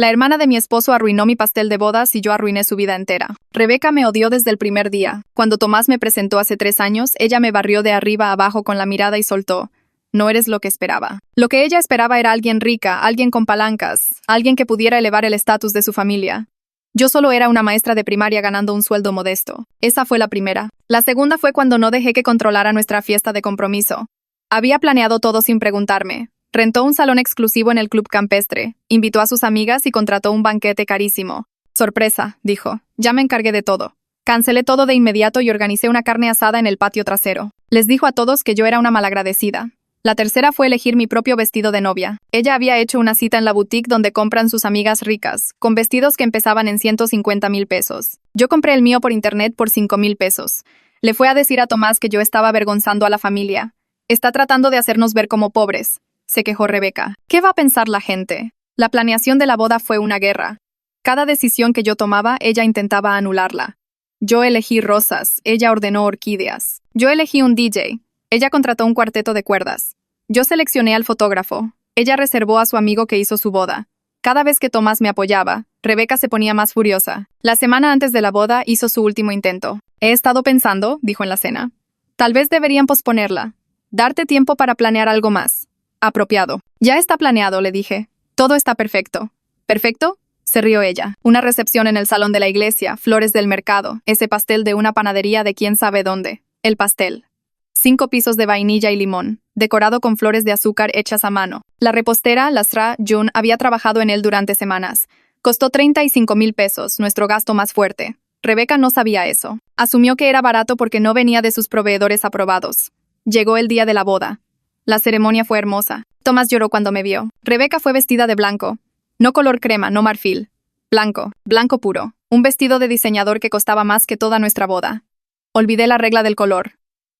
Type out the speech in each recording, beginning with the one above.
La hermana de mi esposo arruinó mi pastel de bodas y yo arruiné su vida entera. Rebeca me odió desde el primer día. Cuando Tomás me presentó hace 3 años, ella me barrió de arriba a abajo con la mirada y soltó: no eres lo que esperaba. Lo que ella esperaba era alguien rica, alguien con palancas, alguien que pudiera elevar el estatus de su familia. Yo solo era una maestra de primaria ganando un sueldo modesto. Esa fue la primera. La segunda fue cuando no dejé que controlara nuestra fiesta de compromiso. Había planeado todo sin preguntarme. Rentó un salón exclusivo en el club campestre, invitó a sus amigas y contrató un banquete carísimo. Sorpresa, dijo. Ya me encargué de todo. Cancelé todo de inmediato y organicé una carne asada en el patio trasero. Les dijo a todos que yo era una malagradecida. La tercera fue elegir mi propio vestido de novia. Ella había hecho una cita en la boutique donde compran sus amigas ricas, con vestidos que empezaban en 150,000 pesos. Yo compré el mío por internet por 5,000 pesos. Le fue a decir a Tomás que yo estaba avergonzando a la familia. Está tratando de hacernos ver como pobres, se quejó Rebeca. ¿Qué va a pensar la gente? La planeación de la boda fue una guerra. Cada decisión que yo tomaba, ella intentaba anularla. Yo elegí rosas, ella ordenó orquídeas. Yo elegí un DJ. Ella contrató un cuarteto de cuerdas. Yo seleccioné al fotógrafo. Ella reservó a su amigo que hizo su boda. Cada vez que Tomás me apoyaba, Rebeca se ponía más furiosa. La semana antes de la boda hizo su último intento. He estado pensando, dijo en la cena. Tal vez deberían posponerla. Darte tiempo para planear algo más. Apropiado. Ya está planeado, le dije. Todo está perfecto. ¿Perfecto? Se rió ella. Una recepción en el salón de la iglesia, flores del mercado, ese pastel de una panadería de quién sabe dónde. El pastel. 5 pisos de vainilla y limón, decorado con flores de azúcar hechas a mano. La repostera, Lasra Jun, había trabajado en él durante semanas. Costó 35,000 pesos, nuestro gasto más fuerte. Rebeca no sabía eso. Asumió que era barato porque no venía de sus proveedores aprobados. Llegó el día de la boda. La ceremonia fue hermosa. Tomás lloró cuando me vio. Rebeca fue vestida de blanco. No color crema, no marfil. Blanco, blanco puro. Un vestido de diseñador que costaba más que toda nuestra boda. Olvidé la regla del color,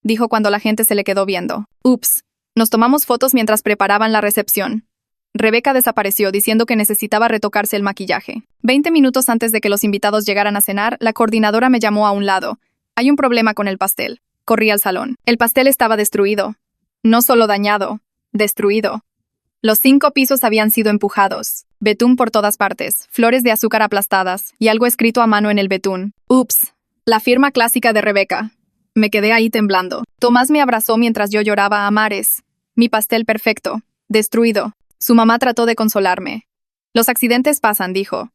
dijo cuando la gente se le quedó viendo. Ups. Nos tomamos fotos mientras preparaban la recepción. Rebeca desapareció diciendo que necesitaba retocarse el maquillaje. 20 minutos antes de que los invitados llegaran a cenar, la coordinadora me llamó a un lado. Hay un problema con el pastel. Corrí al salón. El pastel estaba destruido. No solo dañado, destruido. Los 5 pisos habían sido empujados. Betún por todas partes, flores de azúcar aplastadas y algo escrito a mano en el betún. Ups. La firma clásica de Rebeca. Me quedé ahí temblando. Tomás me abrazó mientras yo lloraba a mares. Mi pastel perfecto. Destruido. Su mamá trató de consolarme. Los accidentes pasan, dijo.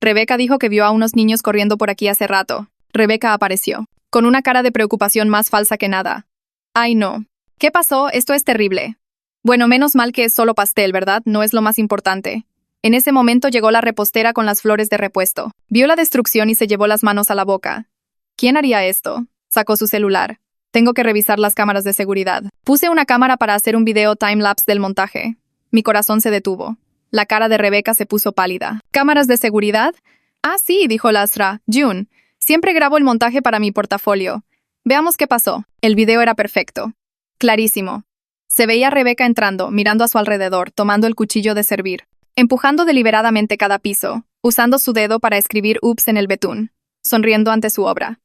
Rebeca dijo que vio a unos niños corriendo por aquí hace rato. Rebeca apareció, con una cara de preocupación más falsa que nada. Ay, no. ¿Qué pasó? Esto es terrible. Bueno, menos mal que es solo pastel, ¿verdad? No es lo más importante. En ese momento llegó la repostera con las flores de repuesto. Vio la destrucción y se llevó las manos a la boca. ¿Quién haría esto? Sacó su celular. Tengo que revisar las cámaras de seguridad. Puse una cámara para hacer un video time-lapse del montaje. Mi corazón se detuvo. La cara de Rebeca se puso pálida. ¿Cámaras de seguridad? Ah, sí, dijo Lasra Jun. Siempre grabo el montaje para mi portafolio. Veamos qué pasó. El video era perfecto. Clarísimo. Se veía a Rebeca entrando, mirando a su alrededor, tomando el cuchillo de servir, empujando deliberadamente cada piso, usando su dedo para escribir ups en el betún, sonriendo ante su obra.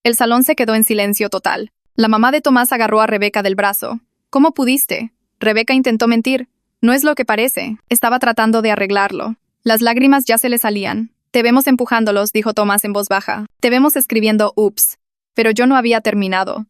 El salón se quedó en silencio total. La mamá de Tomás agarró a Rebeca del brazo. ¿Cómo pudiste? Rebeca intentó mentir. No es lo que parece. Estaba tratando de arreglarlo. Las lágrimas ya se le salían. Te vemos empujándolos, dijo Tomás en voz baja. Te vemos escribiendo ups. Pero yo no había terminado.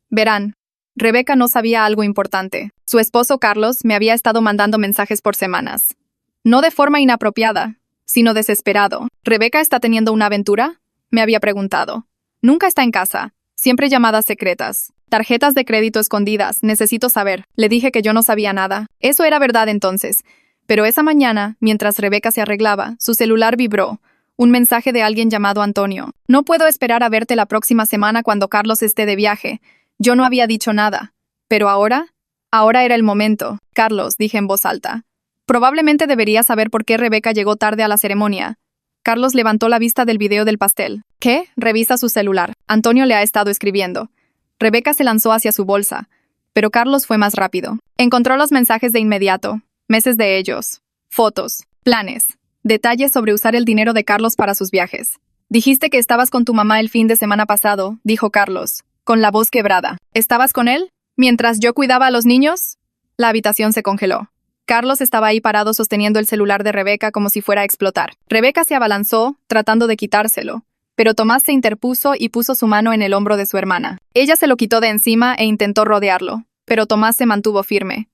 Verán. Rebeca no sabía algo importante. Su esposo Carlos me había estado mandando mensajes por semanas. No de forma inapropiada, sino desesperado. ¿Rebeca está teniendo una aventura? Me había preguntado. Nunca está en casa. Siempre llamadas secretas. Tarjetas de crédito escondidas. Necesito saber. Le dije que yo no sabía nada. Eso era verdad entonces. Pero esa mañana, mientras Rebeca se arreglaba, su celular vibró. Un mensaje de alguien llamado Antonio. No puedo esperar a verte la próxima semana cuando Carlos esté de viaje. Yo no había dicho nada. Pero ahora era el momento. Carlos, dije en voz alta. Probablemente debería saber por qué Rebeca llegó tarde a la ceremonia. Carlos levantó la vista del video del pastel. ¿Qué? Revisa su celular. Antonio le ha estado escribiendo. Rebeca se lanzó hacia su bolsa, pero Carlos fue más rápido. Encontró los mensajes de inmediato. Meses de ellos. Fotos. Planes. Detalles sobre usar el dinero de Carlos para sus viajes. Dijiste que estabas con tu mamá el fin de semana pasado, dijo Carlos, con la voz quebrada. ¿Estabas con él? ¿Mientras yo cuidaba a los niños? La habitación se congeló. Carlos estaba ahí parado sosteniendo el celular de Rebeca como si fuera a explotar. Rebeca se abalanzó, tratando de quitárselo, pero Tomás se interpuso y puso su mano en el hombro de su hermana. Ella se lo quitó de encima e intentó rodearlo, pero Tomás se mantuvo firme.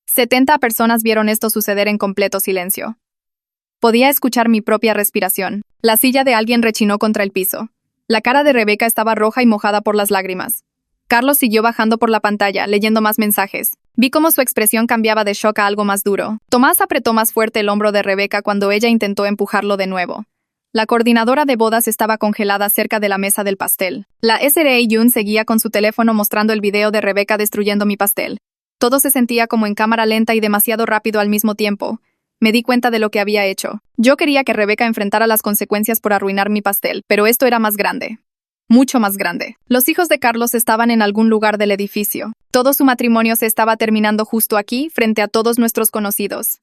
70 personas vieron esto suceder en completo silencio. Podía escuchar mi propia respiración. La silla de alguien rechinó contra el piso. La cara de Rebeca estaba roja y mojada por las lágrimas. Carlos siguió bajando por la pantalla, leyendo más mensajes. Vi cómo su expresión cambiaba de shock a algo más duro. Tomás apretó más fuerte el hombro de Rebeca cuando ella intentó empujarlo de nuevo. La coordinadora de bodas estaba congelada cerca de la mesa del pastel. La SRA Yun seguía con su teléfono mostrando el video de Rebeca destruyendo mi pastel. Todo se sentía como en cámara lenta y demasiado rápido al mismo tiempo. Me di cuenta de lo que había hecho. Yo quería que Rebeca enfrentara las consecuencias por arruinar mi pastel, pero esto era más grande. Mucho más grande. Los hijos de Carlos estaban en algún lugar del edificio. Todo su matrimonio se estaba terminando justo aquí, frente a todos nuestros conocidos.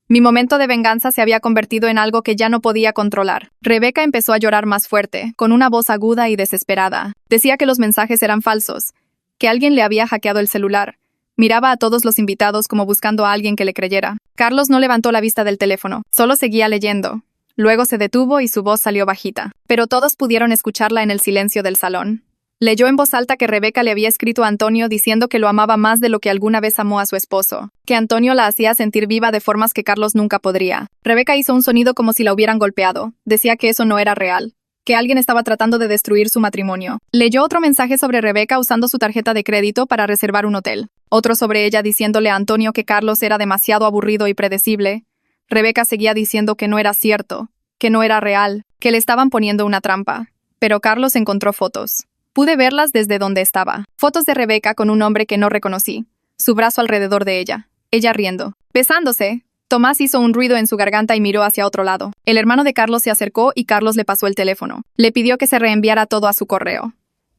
Mi momento de venganza se había convertido en algo que ya no podía controlar. Rebeca empezó a llorar más fuerte, con una voz aguda y desesperada. Decía que los mensajes eran falsos, que alguien le había hackeado el celular. Miraba a todos los invitados como buscando a alguien que le creyera. Carlos no levantó la vista del teléfono, solo seguía leyendo. Luego se detuvo y su voz salió bajita, pero todos pudieron escucharla en el silencio del salón. Leyó en voz alta que Rebeca le había escrito a Antonio diciendo que lo amaba más de lo que alguna vez amó a su esposo, que Antonio la hacía sentir viva de formas que Carlos nunca podría. Rebeca hizo un sonido como si la hubieran golpeado. Decía que eso no era real, que alguien estaba tratando de destruir su matrimonio. Leyó otro mensaje sobre Rebeca usando su tarjeta de crédito para reservar un hotel. Otro sobre ella diciéndole a Antonio que Carlos era demasiado aburrido y predecible. Rebeca seguía diciendo que no era cierto, que no era real, que le estaban poniendo una trampa. Pero Carlos encontró fotos. Pude verlas desde donde estaba. Fotos de Rebeca con un hombre que no reconocí. Su brazo alrededor de ella. Ella riendo. Besándose. Tomás hizo un ruido en su garganta y miró hacia otro lado. El hermano de Carlos se acercó y Carlos le pasó el teléfono. Le pidió que se reenviara todo a su correo.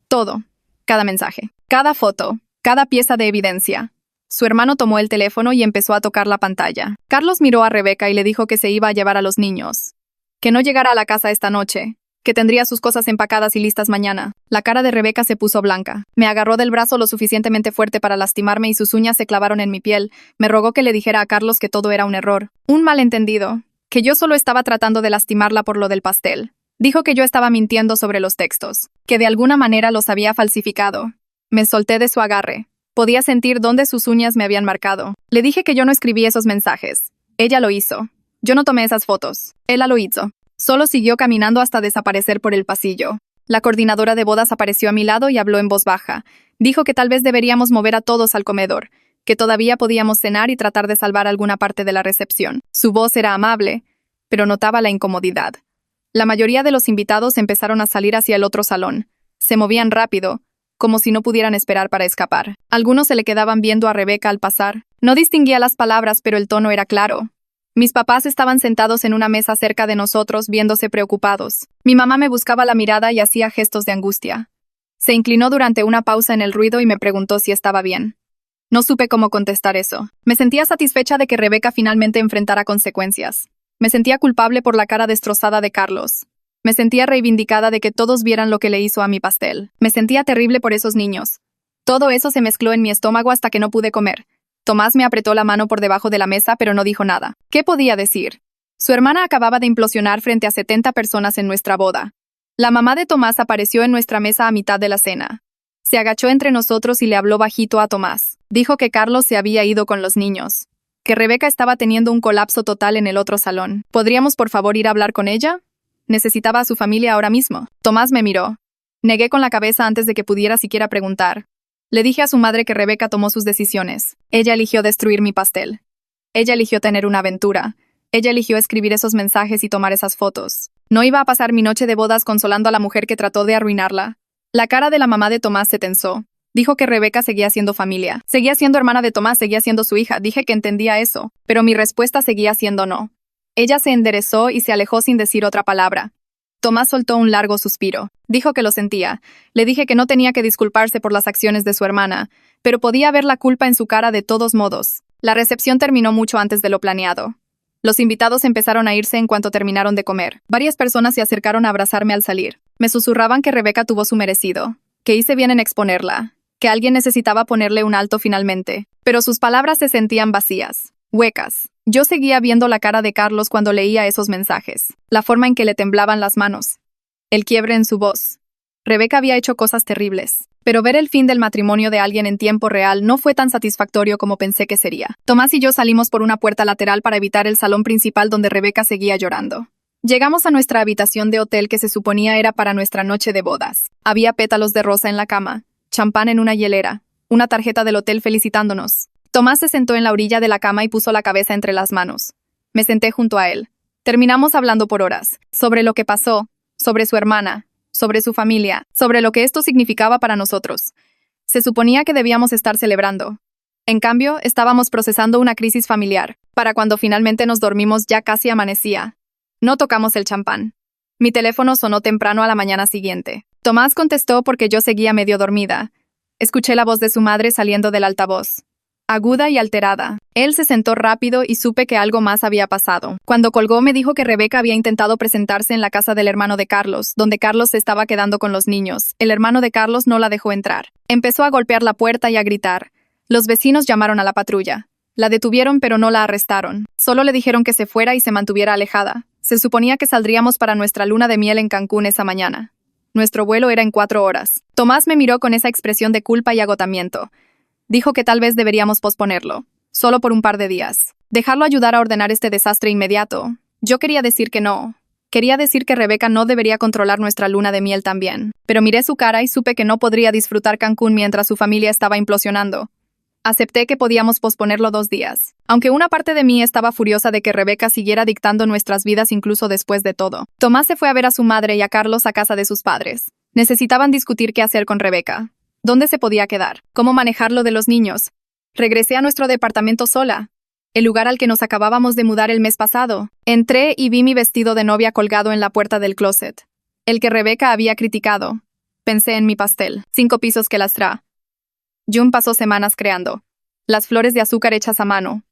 Todo. Cada mensaje. Cada foto. Cada pieza de evidencia. Su hermano tomó el teléfono y empezó a tocar la pantalla. Carlos miró a Rebeca y le dijo que se iba a llevar a los niños. Que no llegara a la casa esta noche. Que tendría sus cosas empacadas y listas mañana. La cara de Rebeca se puso blanca. Me agarró del brazo lo suficientemente fuerte para lastimarme y sus uñas se clavaron en mi piel. Me rogó que le dijera a Carlos que todo era un error. Un malentendido. Que yo solo estaba tratando de lastimarla por lo del pastel. Dijo que yo estaba mintiendo sobre los textos. Que de alguna manera los había falsificado. Me solté de su agarre. Podía sentir dónde sus uñas me habían marcado. Le dije que yo no escribí esos mensajes. Ella lo hizo. Yo no tomé esas fotos. Ella lo hizo. Solo siguió caminando hasta desaparecer por el pasillo. La coordinadora de bodas apareció a mi lado y habló en voz baja. Dijo que tal vez deberíamos mover a todos al comedor, que todavía podíamos cenar y tratar de salvar alguna parte de la recepción. Su voz era amable, pero notaba la incomodidad. La mayoría de los invitados empezaron a salir hacia el otro salón. Se movían rápido, como si no pudieran esperar para escapar. Algunos se le quedaban viendo a Rebeca al pasar. No distinguía las palabras, pero el tono era claro. Mis papás estaban sentados en una mesa cerca de nosotros, viéndose preocupados. Mi mamá me buscaba la mirada y hacía gestos de angustia. Se inclinó durante una pausa en el ruido y me preguntó si estaba bien. No supe cómo contestar eso. Me sentía satisfecha de que Rebeca finalmente enfrentara consecuencias. Me sentía culpable por la cara destrozada de Carlos. Me sentía reivindicada de que todos vieran lo que le hizo a mi pastel. Me sentía terrible por esos niños. Todo eso se mezcló en mi estómago hasta que no pude comer. Tomás me apretó la mano por debajo de la mesa, pero no dijo nada. ¿Qué podía decir? Su hermana acababa de implosionar frente a 70 personas en nuestra boda. La mamá de Tomás apareció en nuestra mesa a mitad de la cena. Se agachó entre nosotros y le habló bajito a Tomás. Dijo que Carlos se había ido con los niños. Que Rebeca estaba teniendo un colapso total en el otro salón. ¿Podríamos por favor ir a hablar con ella? Necesitaba a su familia ahora mismo. Tomás me miró. Negué con la cabeza antes de que pudiera siquiera preguntar. Le dije a su madre que Rebeca tomó sus decisiones. Ella eligió destruir mi pastel. Ella eligió tener una aventura. Ella eligió escribir esos mensajes y tomar esas fotos. No iba a pasar mi noche de bodas consolando a la mujer que trató de arruinarla. La cara de la mamá de Tomás se tensó. Dijo que Rebeca seguía siendo familia. Seguía siendo hermana de Tomás, seguía siendo su hija. Dije que entendía eso, pero mi respuesta seguía siendo no. Ella se enderezó y se alejó sin decir otra palabra. Tomás soltó un largo suspiro. Dijo que lo sentía. Le dije que no tenía que disculparse por las acciones de su hermana, pero podía ver la culpa en su cara de todos modos. La recepción terminó mucho antes de lo planeado. Los invitados empezaron a irse en cuanto terminaron de comer. Varias personas se acercaron a abrazarme al salir. Me susurraban que Rebeca tuvo su merecido, que hice bien en exponerla, que alguien necesitaba ponerle un alto finalmente, pero sus palabras se sentían vacías. huecas. Yo seguía viendo la cara de Carlos cuando leía esos mensajes, la forma en que le temblaban las manos, el quiebre en su voz. Rebeca había hecho cosas terribles, pero ver el fin del matrimonio de alguien en tiempo real no fue tan satisfactorio como pensé que sería. Tomás y yo salimos por una puerta lateral para evitar el salón principal donde Rebeca seguía llorando. Llegamos a nuestra habitación de hotel que se suponía era para nuestra noche de bodas. Había pétalos de rosa en la cama, champán en una hielera, una tarjeta del hotel felicitándonos. Tomás se sentó en la orilla de la cama y puso la cabeza entre las manos. Me senté junto a él. Terminamos hablando por horas, sobre lo que pasó, sobre su hermana, sobre su familia, sobre lo que esto significaba para nosotros. Se suponía que debíamos estar celebrando. En cambio, estábamos procesando una crisis familiar. Para cuando finalmente nos dormimos ya casi amanecía. No tocamos el champán. Mi teléfono sonó temprano a la mañana siguiente. Tomás contestó porque yo seguía medio dormida. Escuché la voz de su madre saliendo del altavoz, aguda y alterada. Él se sentó rápido y supe que algo más había pasado. Cuando colgó me dijo que Rebeca había intentado presentarse en la casa del hermano de Carlos, donde Carlos se estaba quedando con los niños. El hermano de Carlos no la dejó entrar. Empezó a golpear la puerta y a gritar. Los vecinos llamaron a la patrulla. La detuvieron pero no la arrestaron. Solo le dijeron que se fuera y se mantuviera alejada. Se suponía que saldríamos para nuestra luna de miel en Cancún esa mañana. Nuestro vuelo era en 4 horas. Tomás me miró con esa expresión de culpa y agotamiento. Dijo que tal vez deberíamos posponerlo, solo por un par de días. Dejarlo ayudar a ordenar este desastre inmediato. Yo quería decir que no. Quería decir que Rebeca no debería controlar nuestra luna de miel también. Pero miré su cara y supe que no podría disfrutar Cancún mientras su familia estaba implosionando. Acepté que podíamos posponerlo 2 días. Aunque una parte de mí estaba furiosa de que Rebeca siguiera dictando nuestras vidas incluso después de todo. Tomás se fue a ver a su madre y a Carlos a casa de sus padres. Necesitaban discutir qué hacer con Rebeca. ¿Dónde se podía quedar? ¿Cómo manejarlo de los niños? Regresé a nuestro departamento sola, el lugar al que nos acabábamos de mudar el mes pasado. Entré y vi mi vestido de novia colgado en la puerta del closet, el que Rebeca había criticado. Pensé en mi pastel, 5 pisos que lastra. Jun pasó semanas creando. Las flores de azúcar hechas a mano.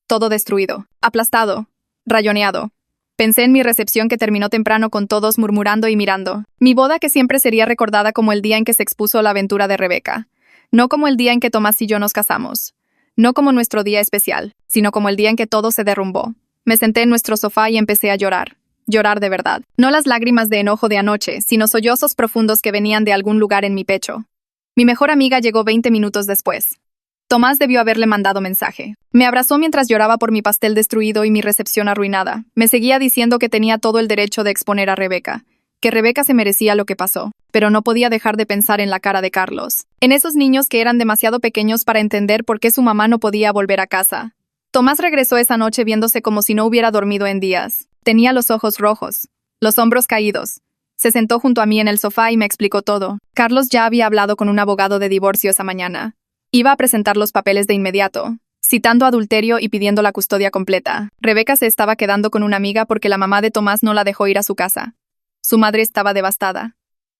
Todo destruido, aplastado, rayoneado. Pensé en mi recepción que terminó temprano con todos murmurando y mirando. Mi boda que siempre sería recordada como el día en que se expuso la aventura de Rebeca. No como el día en que Tomás y yo nos casamos. No como nuestro día especial, sino como el día en que todo se derrumbó. Me senté en nuestro sofá y empecé a llorar. Llorar de verdad. No las lágrimas de enojo de anoche, sino sollozos profundos que venían de algún lugar en mi pecho. Mi mejor amiga llegó 20 minutos después. Tomás debió haberle mandado mensaje. Me abrazó mientras lloraba por mi pastel destruido y mi recepción arruinada. Me seguía diciendo que tenía todo el derecho de exponer a Rebeca, que Rebeca se merecía lo que pasó, pero no podía dejar de pensar en la cara de Carlos, en esos niños que eran demasiado pequeños para entender por qué su mamá no podía volver a casa. Tomás regresó esa noche viéndose como si no hubiera dormido en días. Tenía los ojos rojos, los hombros caídos. Se sentó junto a mí en el sofá y me explicó todo. Carlos ya había hablado con un abogado de divorcio esa mañana. Iba a presentar los papeles de inmediato, citando adulterio y pidiendo la custodia completa. Rebeca se estaba quedando con una amiga porque la mamá de Tomás no la dejó ir a su casa. Su madre estaba devastada.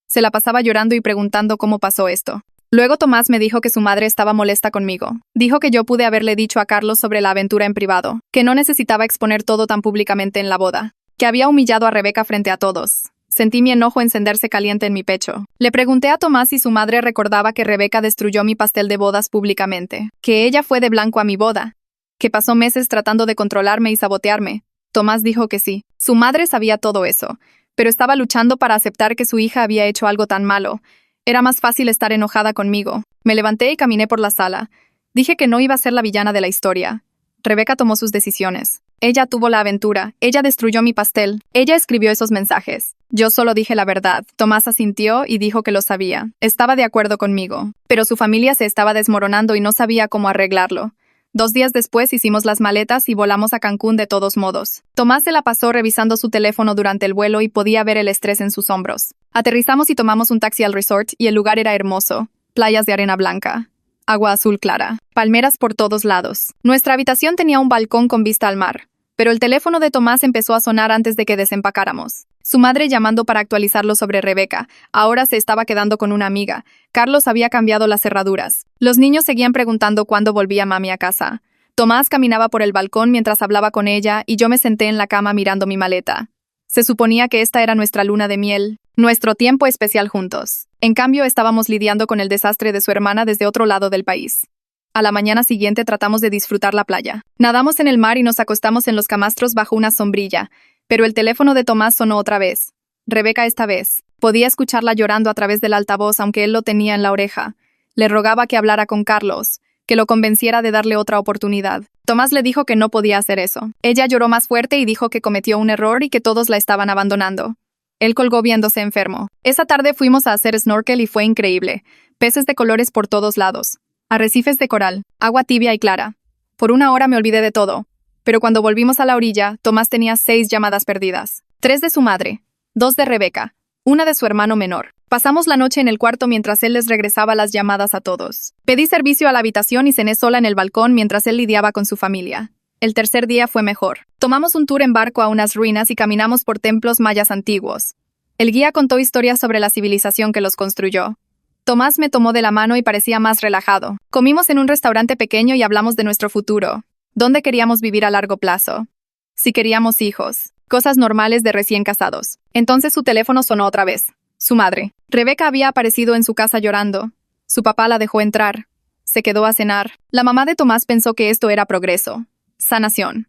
Se la pasaba llorando y preguntando cómo pasó esto. Luego Tomás me dijo que su madre estaba molesta conmigo. Dijo que yo pude haberle dicho a Carlos sobre la aventura en privado, que no necesitaba exponer todo tan públicamente en la boda, que había humillado a Rebeca frente a todos. Sentí mi enojo encenderse caliente en mi pecho. Le pregunté a Tomás si su madre recordaba que Rebeca destruyó mi pastel de bodas públicamente, que ella fue de blanco a mi boda, que pasó meses tratando de controlarme y sabotearme. Tomás dijo que sí. Su madre sabía todo eso, pero estaba luchando para aceptar que su hija había hecho algo tan malo. Era más fácil estar enojada conmigo. Me levanté y caminé por la sala. Dije que no iba a ser la villana de la historia. Rebeca tomó sus decisiones. Ella tuvo la aventura. Ella destruyó mi pastel. Ella escribió esos mensajes. Yo solo dije la verdad. Tomás asintió y dijo que lo sabía. Estaba de acuerdo conmigo. Pero su familia se estaba desmoronando y no sabía cómo arreglarlo. 2 días después hicimos las maletas y volamos a Cancún de todos modos. Tomás se la pasó revisando su teléfono durante el vuelo y podía ver el estrés en sus hombros. Aterrizamos y tomamos un taxi al resort y el lugar era hermoso. Playas de arena blanca. Agua azul clara. Palmeras por todos lados. Nuestra habitación tenía un balcón con vista al mar. Pero el teléfono de Tomás empezó a sonar antes de que desempacáramos. Su madre llamando para actualizarlo sobre Rebeca. Ahora se estaba quedando con una amiga. Carlos había cambiado las cerraduras. Los niños seguían preguntando cuándo volvía mami a casa. Tomás caminaba por el balcón mientras hablaba con ella y yo me senté en la cama mirando mi maleta. Se suponía que esta era nuestra luna de miel, nuestro tiempo especial juntos. En cambio, estábamos lidiando con el desastre de su hermana desde otro lado del país. A la mañana siguiente tratamos de disfrutar la playa. Nadamos en el mar y nos acostamos en los camastros bajo una sombrilla, pero el teléfono de Tomás sonó otra vez. Rebeca esta vez. Podía escucharla llorando a través del altavoz aunque él lo tenía en la oreja. Le rogaba que hablara con Carlos, que lo convenciera de darle otra oportunidad. Tomás le dijo que no podía hacer eso. Ella lloró más fuerte y dijo que cometió un error y que todos la estaban abandonando. Él colgó viéndose enfermo. Esa tarde fuimos a hacer snorkel y fue increíble. Peces de colores por todos lados. Arrecifes de coral. Agua tibia y clara. Por una hora me olvidé de todo. Pero cuando volvimos a la orilla, Tomás tenía 6 llamadas perdidas. 3 de su madre. 2 de Rebeca. 1 de su hermano menor. Pasamos la noche en el cuarto mientras él les regresaba las llamadas a todos. Pedí servicio a la habitación y cené sola en el balcón mientras él lidiaba con su familia. El tercer día fue mejor. Tomamos un tour en barco a unas ruinas y caminamos por templos mayas antiguos. El guía contó historias sobre la civilización que los construyó. Tomás me tomó de la mano y parecía más relajado. Comimos en un restaurante pequeño y hablamos de nuestro futuro. ¿Dónde queríamos vivir a largo plazo? Si queríamos hijos. Cosas normales de recién casados. Entonces su teléfono sonó otra vez. Su madre. Rebeca había aparecido en su casa llorando. Su papá la dejó entrar. Se quedó a cenar. La mamá de Tomás pensó que esto era progreso. Sanación.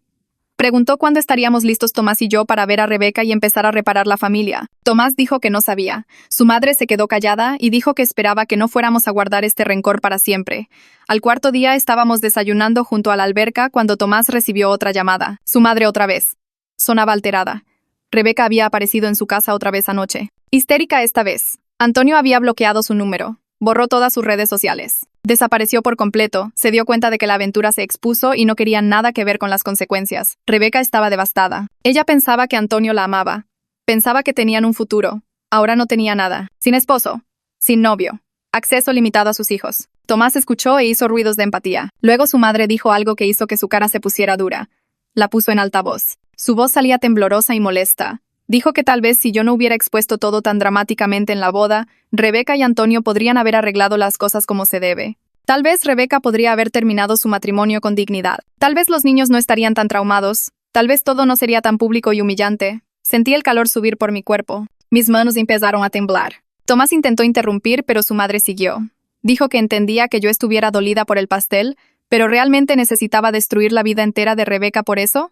Preguntó cuándo estaríamos listos Tomás y yo para ver a Rebeca y empezar a reparar la familia. Tomás dijo que no sabía. Su madre se quedó callada y dijo que esperaba que no fuéramos a guardar este rencor para siempre. Al cuarto día estábamos desayunando junto a la alberca cuando Tomás recibió otra llamada. Su madre otra vez. Sonaba alterada. Rebeca había aparecido en su casa otra vez anoche. Histérica esta vez. Antonio había bloqueado su número. Borró todas sus redes sociales. Desapareció por completo, se dio cuenta de que la aventura se expuso y no quería nada que ver con las consecuencias. Rebeca estaba devastada. Ella pensaba que Antonio la amaba. Pensaba que tenían un futuro. Ahora no tenía nada. Sin esposo. Sin novio. Acceso limitado a sus hijos. Tomás escuchó e hizo ruidos de empatía. Luego su madre dijo algo que hizo que su cara se pusiera dura. La puso en altavoz. Su voz salía temblorosa y molesta. Dijo que tal vez si yo no hubiera expuesto todo tan dramáticamente en la boda, Rebeca y Antonio podrían haber arreglado las cosas como se debe. Tal vez Rebeca podría haber terminado su matrimonio con dignidad. Tal vez los niños no estarían tan traumados. Tal vez todo no sería tan público y humillante. Sentí el calor subir por mi cuerpo. Mis manos empezaron a temblar. Tomás intentó interrumpir, pero su madre siguió. Dijo que entendía que yo estuviera dolida por el pastel, pero ¿realmente necesitaba destruir la vida entera de Rebeca por eso?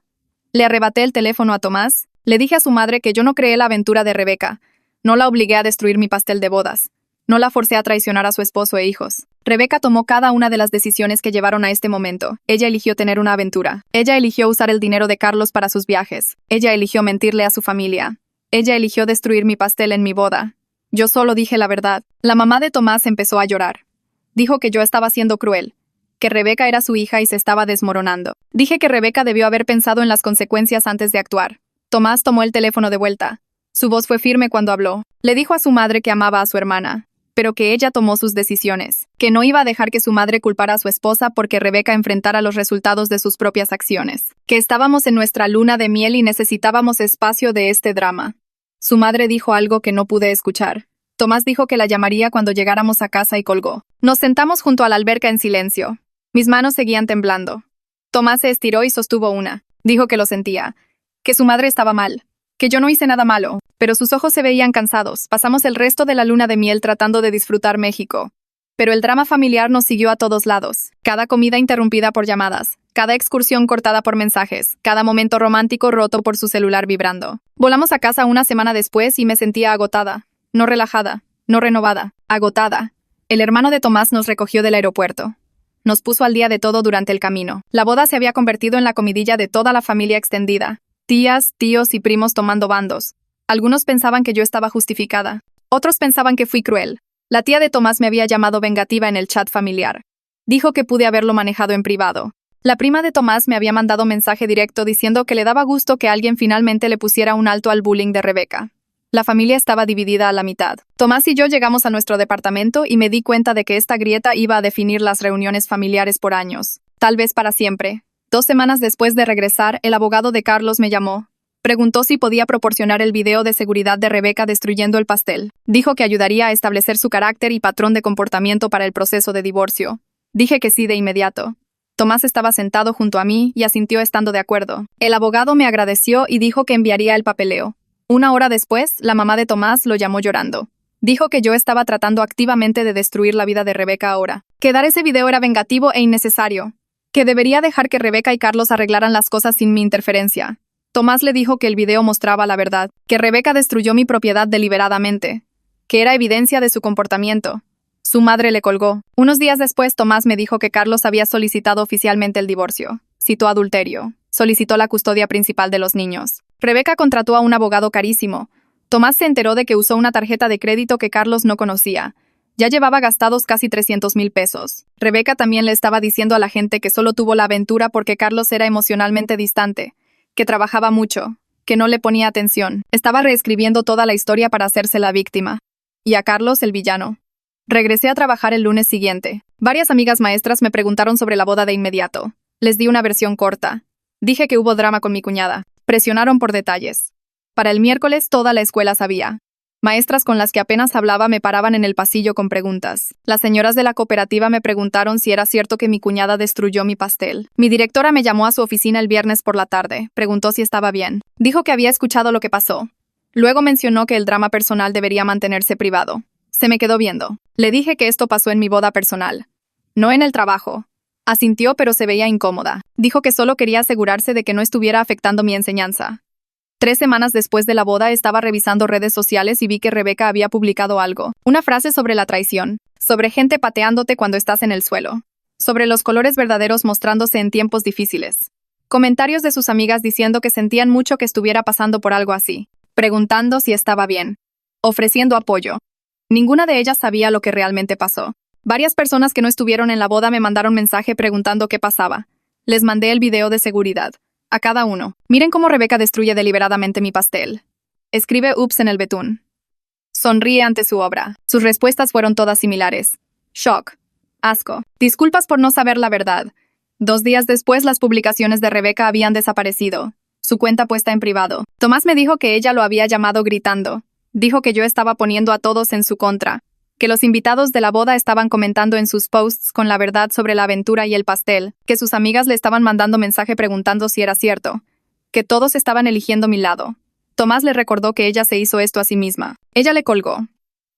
Le arrebaté el teléfono a Tomás. Le dije a su madre que yo no creé la aventura de Rebeca. No la obligué a destruir mi pastel de bodas. No la forcé a traicionar a su esposo e hijos. Rebeca tomó cada una de las decisiones que llevaron a este momento. Ella eligió tener una aventura. Ella eligió usar el dinero de Carlos para sus viajes. Ella eligió mentirle a su familia. Ella eligió destruir mi pastel en mi boda. Yo solo dije la verdad. La mamá de Tomás empezó a llorar. Dijo que yo estaba siendo cruel. Que Rebeca era su hija y se estaba desmoronando. Dije que Rebeca debió haber pensado en las consecuencias antes de actuar. Tomás tomó el teléfono de vuelta. Su voz fue firme cuando habló. Le dijo a su madre que amaba a su hermana, pero que ella tomó sus decisiones, que no iba a dejar que su madre culpara a su esposa porque Rebeca enfrentara los resultados de sus propias acciones, que estábamos en nuestra luna de miel y necesitábamos espacio de este drama. Su madre dijo algo que no pude escuchar. Tomás dijo que la llamaría cuando llegáramos a casa y colgó. Nos sentamos junto a la alberca en silencio. Mis manos seguían temblando. Tomás se estiró y sostuvo una. Dijo que lo sentía. Que su madre estaba mal, que yo no hice nada malo, pero sus ojos se veían cansados. Pasamos el resto de la luna de miel tratando de disfrutar México. Pero el drama familiar nos siguió a todos lados. Cada comida interrumpida por llamadas, cada excursión cortada por mensajes, cada momento romántico roto por su celular vibrando. Volamos a casa una semana después y me sentía agotada, no relajada, no renovada, agotada. El hermano de Tomás nos recogió del aeropuerto. Nos puso al día de todo durante el camino. La boda se había convertido en la comidilla de toda la familia extendida. Tías, tíos y primos tomando bandos. Algunos pensaban que yo estaba justificada. Otros pensaban que fui cruel. La tía de Tomás me había llamado vengativa en el chat familiar. Dijo que pude haberlo manejado en privado. La prima de Tomás me había mandado mensaje directo diciendo que le daba gusto que alguien finalmente le pusiera un alto al bullying de Rebeca. La familia estaba dividida a la mitad. Tomás y yo llegamos a nuestro departamento y me di cuenta de que esta grieta iba a definir las reuniones familiares por años. Tal vez para siempre. 2 semanas después de regresar, el abogado de Carlos me llamó. Preguntó si podía proporcionar el video de seguridad de Rebeca destruyendo el pastel. Dijo que ayudaría a establecer su carácter y patrón de comportamiento para el proceso de divorcio. Dije que sí de inmediato. Tomás estaba sentado junto a mí y asintió estando de acuerdo. El abogado me agradeció y dijo que enviaría el papeleo. 1 hora después, la mamá de Tomás lo llamó llorando. Dijo que yo estaba tratando activamente de destruir la vida de Rebeca ahora, que dar ese video era vengativo e innecesario, que debería dejar que Rebeca y Carlos arreglaran las cosas sin mi interferencia. Tomás le dijo que el video mostraba la verdad, que Rebeca destruyó mi propiedad deliberadamente, que era evidencia de su comportamiento. Su madre le colgó. Unos días después, Tomás me dijo que Carlos había solicitado oficialmente el divorcio. Citó adulterio. Solicitó la custodia principal de los niños. Rebeca contrató a un abogado carísimo. Tomás se enteró de que usó una tarjeta de crédito que Carlos no conocía. Ya llevaba gastados casi 300,000 pesos. Rebeca también le estaba diciendo a la gente que solo tuvo la aventura porque Carlos era emocionalmente distante, que trabajaba mucho, que no le ponía atención. Estaba reescribiendo toda la historia para hacerse la víctima. Y a Carlos el villano. Regresé a trabajar el lunes siguiente. Varias amigas maestras me preguntaron sobre la boda de inmediato. Les di una versión corta. Dije que hubo drama con mi cuñada. Presionaron por detalles. Para el miércoles toda la escuela sabía. Maestras con las que apenas hablaba me paraban en el pasillo con preguntas. Las señoras de la cooperativa me preguntaron si era cierto que mi cuñada destruyó mi pastel. Mi directora me llamó a su oficina el viernes por la tarde. Preguntó si estaba bien. Dijo que había escuchado lo que pasó. Luego mencionó que el drama personal debería mantenerse privado. Se me quedó viendo. Le dije que esto pasó en mi boda personal, no en el trabajo. Asintió, pero se veía incómoda. Dijo que solo quería asegurarse de que no estuviera afectando mi enseñanza. 3 semanas después de la boda estaba revisando redes sociales y vi que Rebeca había publicado algo. Una frase sobre la traición, sobre gente pateándote cuando estás en el suelo, sobre los colores verdaderos mostrándose en tiempos difíciles. Comentarios de sus amigas diciendo que sentían mucho que estuviera pasando por algo así, preguntando si estaba bien, ofreciendo apoyo. Ninguna de ellas sabía lo que realmente pasó. Varias personas que no estuvieron en la boda me mandaron mensaje preguntando qué pasaba. Les mandé el video de seguridad. A cada uno. Miren cómo Rebeca destruye deliberadamente mi pastel. Escribe ups en el betún. Sonríe ante su obra. Sus respuestas fueron todas similares. Shock. Asco. Disculpas por no saber la verdad. 2 días después las publicaciones de Rebeca habían desaparecido. Su cuenta puesta en privado. Tomás me dijo que ella lo había llamado gritando. Dijo que yo estaba poniendo a todos en su contra, que los invitados de la boda estaban comentando en sus posts con la verdad sobre la aventura y el pastel, que sus amigas le estaban mandando mensaje preguntando si era cierto, que todos estaban eligiendo mi lado. Tomás le recordó que ella se hizo esto a sí misma. Ella le colgó.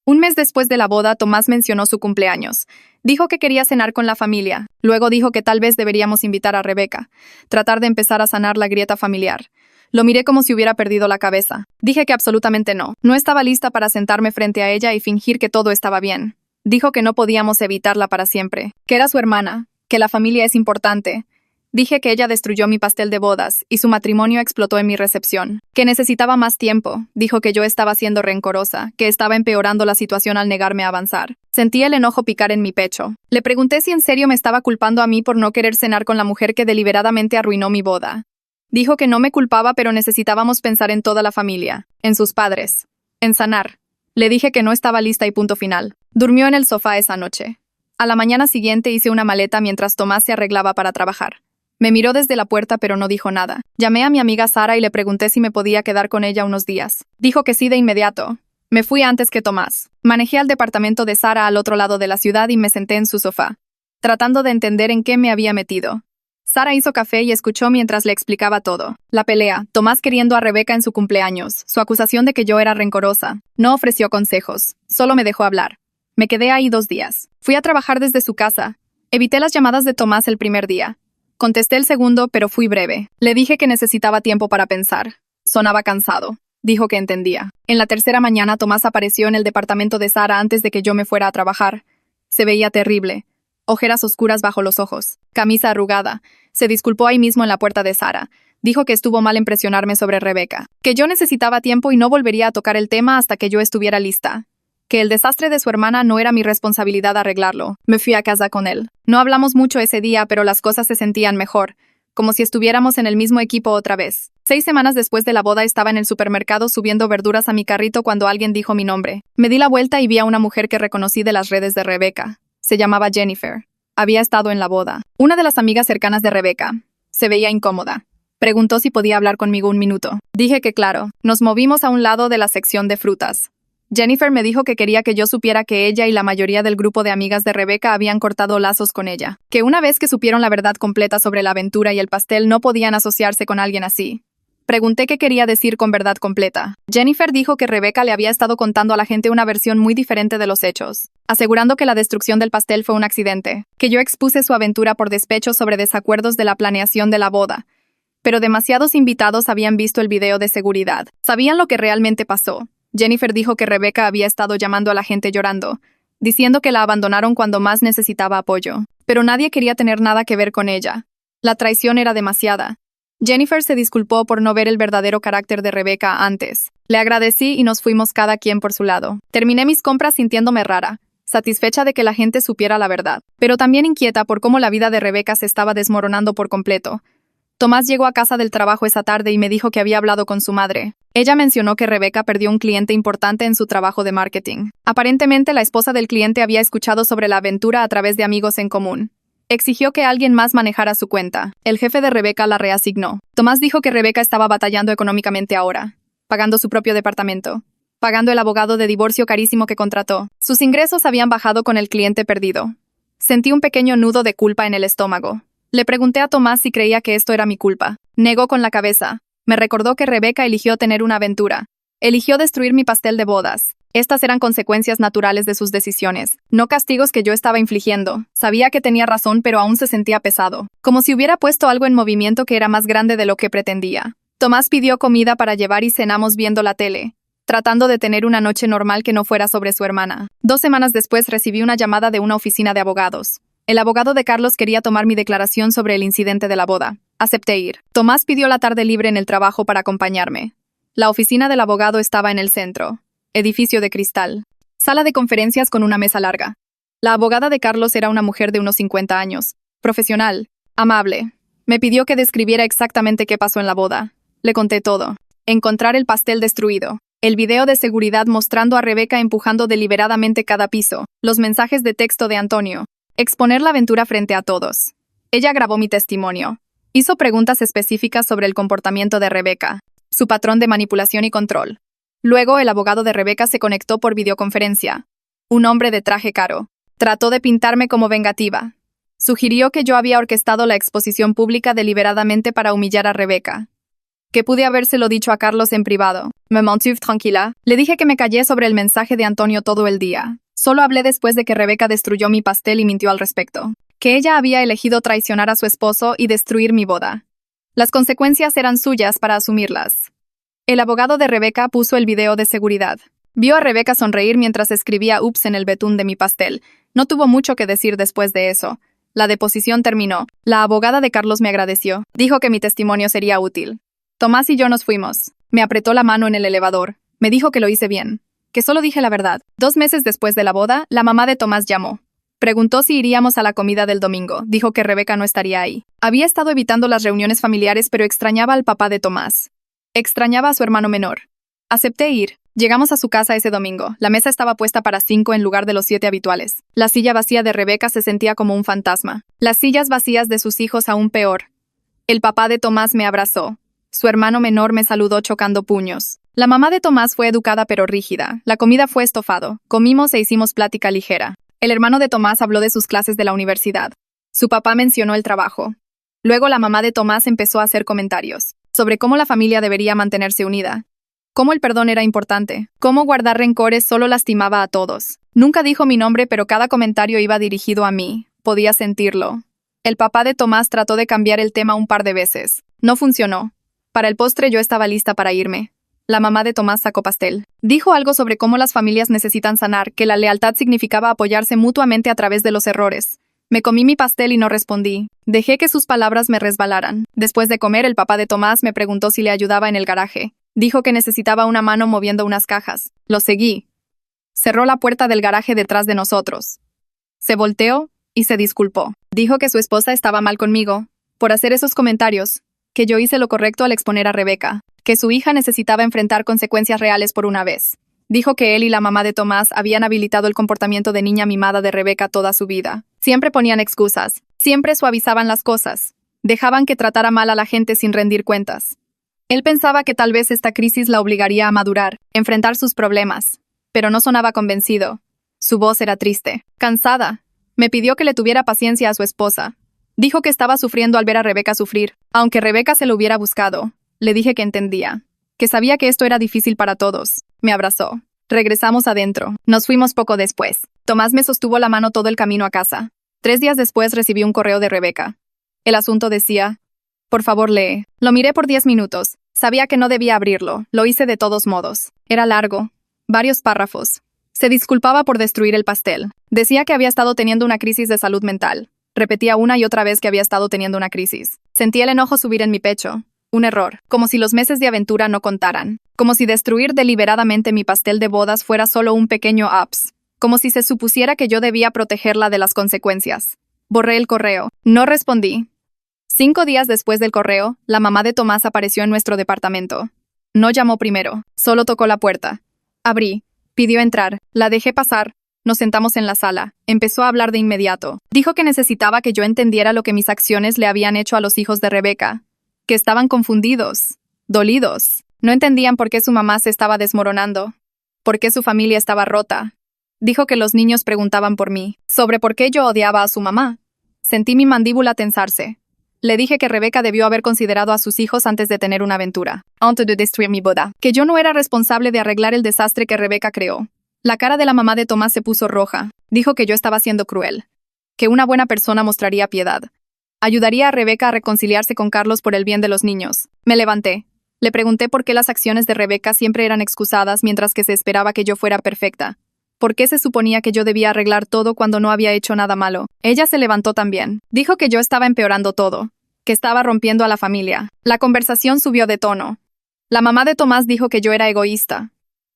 Un mes después de la boda, Tomás mencionó su cumpleaños. Dijo que quería cenar con la familia. Luego dijo que tal vez deberíamos invitar a Rebeca, tratar de empezar a sanar la grieta familiar. Lo miré como si hubiera perdido la cabeza. Dije que absolutamente no. No estaba lista para sentarme frente a ella y fingir que todo estaba bien. Dijo que no podíamos evitarla para siempre, que era su hermana, que la familia es importante. Dije que ella destruyó mi pastel de bodas y su matrimonio explotó en mi recepción, que necesitaba más tiempo. Dijo que yo estaba siendo rencorosa, que estaba empeorando la situación al negarme a avanzar. Sentí el enojo picar en mi pecho. Le pregunté si en serio me estaba culpando a mí por no querer cenar con la mujer que deliberadamente arruinó mi boda. Dijo que no me culpaba, pero necesitábamos pensar en toda la familia, en sus padres, en sanar. Le dije que no estaba lista y punto final. Durmió en el sofá esa noche. A la mañana siguiente hice una maleta mientras Tomás se arreglaba para trabajar. Me miró desde la puerta pero no dijo nada. Llamé a mi amiga Sara y le pregunté si me podía quedar con ella unos días. Dijo que sí de inmediato. Me fui antes que Tomás. Manejé al departamento de Sara al otro lado de la ciudad y me senté en su sofá, tratando de entender en qué me había metido. Sara hizo café y escuchó mientras le explicaba todo. La pelea, Tomás queriendo a Rebeca en su cumpleaños, su acusación de que yo era rencorosa. No ofreció consejos, solo me dejó hablar. Me quedé ahí 2 días. Fui a trabajar desde su casa. Evité las llamadas de Tomás el primer día. Contesté el segundo, pero fui breve. Le dije que necesitaba tiempo para pensar. Sonaba cansado. Dijo que entendía. En la tercera mañana, Tomás apareció en el departamento de Sara antes de que yo me fuera a trabajar. Se veía terrible. Ojeras oscuras bajo los ojos. Camisa arrugada. Se disculpó ahí mismo en la puerta de Sara. Dijo que estuvo mal en presionarme sobre Rebeca. Que yo necesitaba tiempo y no volvería a tocar el tema hasta que yo estuviera lista. Que el desastre de su hermana no era mi responsabilidad arreglarlo. Me fui a casa con él. No hablamos mucho ese día, pero las cosas se sentían mejor. Como si estuviéramos en el mismo equipo otra vez. 6 semanas después de la boda estaba en el supermercado subiendo verduras a mi carrito cuando alguien dijo mi nombre. Me di la vuelta y vi a una mujer que reconocí de las redes de Rebeca. Se llamaba Jennifer. Había estado en la boda. Una de las amigas cercanas de Rebeca. Se veía incómoda. Preguntó si podía hablar conmigo un minuto. Dije que claro. Nos movimos a un lado de la sección de frutas. Jennifer me dijo que quería que yo supiera que ella y la mayoría del grupo de amigas de Rebeca habían cortado lazos con ella. Que una vez que supieron la verdad completa sobre la aventura y el pastel no podían asociarse con alguien así. Pregunté qué quería decir con verdad completa. Jennifer dijo que Rebecca le había estado contando a la gente una versión muy diferente de los hechos, asegurando que la destrucción del pastel fue un accidente, que yo expuse su aventura por despecho sobre desacuerdos de la planeación de la boda. Pero demasiados invitados habían visto el video de seguridad. Sabían lo que realmente pasó. Jennifer dijo que Rebecca había estado llamando a la gente llorando, diciendo que la abandonaron cuando más necesitaba apoyo. Pero nadie quería tener nada que ver con ella. La traición era demasiada. Jennifer se disculpó por no ver el verdadero carácter de Rebecca antes. Le agradecí y nos fuimos cada quien por su lado. Terminé mis compras sintiéndome rara, satisfecha de que la gente supiera la verdad, pero también inquieta por cómo la vida de Rebecca se estaba desmoronando por completo. Tomás llegó a casa del trabajo esa tarde y me dijo que había hablado con su madre. Ella mencionó que Rebecca perdió un cliente importante en su trabajo de marketing. Aparentemente, la esposa del cliente había escuchado sobre la aventura a través de amigos en común. Exigió que alguien más manejara su cuenta. El jefe de Rebecca la reasignó. Tomás dijo que Rebecca estaba batallando económicamente ahora, pagando su propio departamento, pagando el abogado de divorcio carísimo que contrató. Sus ingresos habían bajado con el cliente perdido. Sentí un pequeño nudo de culpa en el estómago. Le pregunté a Tomás si creía que esto era mi culpa. Negó con la cabeza. Me recordó que Rebecca eligió tener una aventura. Eligió destruir mi pastel de bodas. Estas eran consecuencias naturales de sus decisiones, no castigos que yo estaba infligiendo. Sabía que tenía razón, pero aún se sentía pesado, como si hubiera puesto algo en movimiento que era más grande de lo que pretendía. Tomás pidió comida para llevar y cenamos viendo la tele, tratando de tener una noche normal que no fuera sobre su hermana. 2 semanas después recibí una llamada de una oficina de abogados. El abogado de Carlos quería tomar mi declaración sobre el incidente de la boda. Acepté ir. Tomás pidió la tarde libre en el trabajo para acompañarme. La oficina del abogado estaba en el centro. Edificio de cristal. Sala de conferencias con una mesa larga. La abogada de Carlos era una mujer de unos 50 años. Profesional. Amable. Me pidió que describiera exactamente qué pasó en la boda. Le conté todo. Encontrar el pastel destruido. El video de seguridad mostrando a Rebecca empujando deliberadamente cada piso. Los mensajes de texto de Antonio. Exponer la aventura frente a todos. Ella grabó mi testimonio. Hizo preguntas específicas sobre el comportamiento de Rebecca, su patrón de manipulación y control. Luego, el abogado de Rebecca se conectó por videoconferencia. Un hombre de traje caro. Trató de pintarme como vengativa. Sugirió que yo había orquestado la exposición pública deliberadamente para humillar a Rebecca. Que pude habérselo dicho a Carlos en privado. Me mantuve tranquila. Le dije que me callé sobre el mensaje de Antonio todo el día. Solo hablé después de que Rebecca destruyó mi pastel y mintió al respecto. Que ella había elegido traicionar a su esposo y destruir mi boda. Las consecuencias eran suyas para asumirlas. El abogado de Rebecca puso el video de seguridad. Vio a Rebecca sonreír mientras escribía ups en el betún de mi pastel. No tuvo mucho que decir después de eso. La deposición terminó. La abogada de Carlos me agradeció. Dijo que mi testimonio sería útil. Tomás y yo nos fuimos. Me apretó la mano en el elevador. Me dijo que lo hice bien. Que solo dije la verdad. 2 meses después de la boda, la mamá de Tomás llamó. Preguntó si iríamos a la comida del domingo. Dijo que Rebecca no estaría ahí. Había estado evitando las reuniones familiares, pero extrañaba al papá de Tomás. Extrañaba a su hermano menor. Acepté ir. Llegamos a su casa ese domingo. La mesa estaba puesta para 5 en lugar de los 7 habituales. La silla vacía de Rebecca se sentía como un fantasma. Las sillas vacías de sus hijos aún peor. El papá de Tomás me abrazó. Su hermano menor me saludó chocando puños. La mamá de Tomás fue educada pero rígida. La comida fue estofado. Comimos e hicimos plática ligera. El hermano de Tomás habló de sus clases de la universidad. Su papá mencionó el trabajo. Luego la mamá de Tomás empezó a hacer comentarios sobre cómo la familia debería mantenerse unida, cómo el perdón era importante, cómo guardar rencores solo lastimaba a todos. Nunca dijo mi nombre, pero cada comentario iba dirigido a mí. Podía sentirlo. El papá de Tomás trató de cambiar el tema un par de veces. No funcionó. Para el postre yo estaba lista para irme. La mamá de Tomás sacó pastel. Dijo algo sobre cómo las familias necesitan sanar, que la lealtad significaba apoyarse mutuamente a través de los errores. Me comí mi pastel y no respondí. Dejé que sus palabras me resbalaran. Después de comer, el papá de Tomás me preguntó si le ayudaba en el garaje. Dijo que necesitaba una mano moviendo unas cajas. Lo seguí. Cerró la puerta del garaje detrás de nosotros. Se volteó y se disculpó. Dijo que su esposa estaba mal conmigo por hacer esos comentarios, que yo hice lo correcto al exponer a Rebecca, que su hija necesitaba enfrentar consecuencias reales por una vez. Dijo que él y la mamá de Tomás habían habilitado el comportamiento de niña mimada de Rebecca toda su vida. Siempre ponían excusas, siempre suavizaban las cosas, dejaban que tratara mal a la gente sin rendir cuentas. Él pensaba que tal vez esta crisis la obligaría a madurar, enfrentar sus problemas, pero no sonaba convencido. Su voz era triste, cansada. Me pidió que le tuviera paciencia a su esposa. Dijo que estaba sufriendo al ver a Rebecca sufrir, aunque Rebecca se lo hubiera buscado. Le dije que entendía, que sabía que esto era difícil para todos. Me abrazó. Regresamos adentro. Nos fuimos poco después. Tomás me sostuvo la mano todo el camino a casa. 3 días después recibí un correo de Rebeca. El asunto decía: por favor, lee. Lo miré por 10 minutos. Sabía que no debía abrirlo. Lo hice de todos modos. Era largo. Varios párrafos. Se disculpaba por destruir el pastel. Decía que había estado teniendo una crisis de salud mental. Repetía una y otra vez que había estado teniendo una crisis. Sentí el enojo subir en mi pecho. Un error. Como si los meses de aventura no contaran. Como si destruir deliberadamente mi pastel de bodas fuera solo un pequeño ups. Como si se supusiera que yo debía protegerla de las consecuencias. Borré el correo. No respondí. 5 días después del correo, la mamá de Tomás apareció en nuestro departamento. No llamó primero. Solo tocó la puerta. Abrí. Pidió entrar. La dejé pasar. Nos sentamos en la sala. Empezó a hablar de inmediato. Dijo que necesitaba que yo entendiera lo que mis acciones le habían hecho a los hijos de Rebeca. Que estaban confundidos, dolidos. No entendían por qué su mamá se estaba desmoronando, por qué su familia estaba rota. Dijo que los niños preguntaban por mí, sobre por qué yo odiaba a su mamá. Sentí mi mandíbula tensarse. Le dije que Rebeca debió haber considerado a sus hijos antes de tener una aventura. Antes de destruir mi boda. Que yo no era responsable de arreglar el desastre que Rebeca creó. La cara de la mamá de Tomás se puso roja. Dijo que yo estaba siendo cruel. Que una buena persona mostraría piedad. Ayudaría a Rebeca a reconciliarse con Carlos por el bien de los niños. Me levanté. Le pregunté por qué las acciones de Rebeca siempre eran excusadas mientras que se esperaba que yo fuera perfecta. ¿Por qué se suponía que yo debía arreglar todo cuando no había hecho nada malo? Ella se levantó también. Dijo que yo estaba empeorando todo. Que estaba rompiendo a la familia. La conversación subió de tono. La mamá de Tomás dijo que yo era egoísta.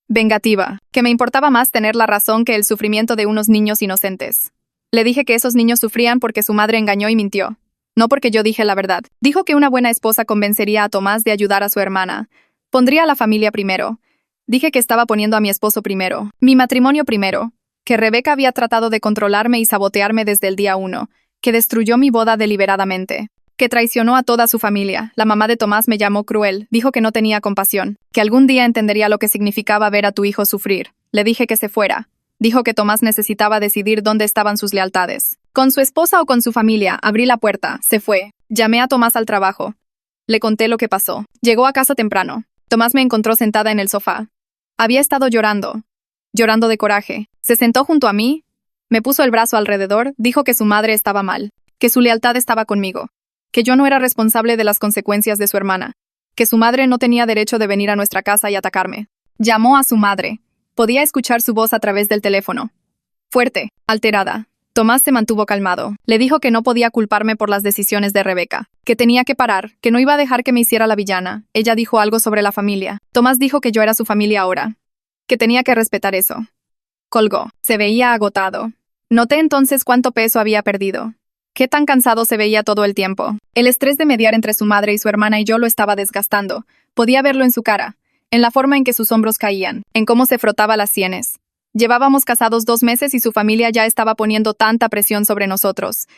Vengativa. Que me importaba más tener la razón que el sufrimiento de unos niños inocentes. Le dije que esos niños sufrían porque su madre engañó y mintió. No porque yo dije la verdad. Dijo que una buena esposa convencería a Tomás de ayudar a su hermana. Pondría a la familia primero. Dije que estaba poniendo a mi esposo primero. Mi matrimonio primero. Que Rebeca había tratado de controlarme y sabotearme desde el día 1. Que destruyó mi boda deliberadamente. Que traicionó a toda su familia. La mamá de Tomás me llamó cruel. Dijo que no tenía compasión. Que algún día entendería lo que significaba ver a tu hijo sufrir. Le dije que se fuera. Dijo que Tomás necesitaba decidir dónde estaban sus lealtades. ¿Con su esposa o con su familia? Abrí la puerta. Se fue. Llamé a Tomás al trabajo. Le conté lo que pasó. Llegó a casa temprano. Tomás me encontró sentada en el sofá. Había estado llorando. Llorando de coraje. Se sentó junto a mí. Me puso el brazo alrededor. Dijo que su madre estaba mal. Que su lealtad estaba conmigo. Que yo no era responsable de las consecuencias de su hermana. Que su madre no tenía derecho de venir a nuestra casa y atacarme. Llamó a su madre. Podía escuchar su voz a través del teléfono. Fuerte, alterada. Tomás se mantuvo calmado. Le dijo que no podía culparme por las decisiones de Rebeca. Que tenía que parar, que no iba a dejar que me hiciera la villana. Ella dijo algo sobre la familia. Tomás dijo que yo era su familia ahora. Que tenía que respetar eso. Colgó. Se veía agotado. Noté entonces cuánto peso había perdido. Qué tan cansado se veía todo el tiempo. El estrés de mediar entre su madre y su hermana y yo lo estaba desgastando. Podía verlo en su cara. En la forma en que sus hombros caían, en cómo se frotaba las sienes. Llevábamos casados 2 meses y su familia ya estaba poniendo tanta presión sobre nosotros.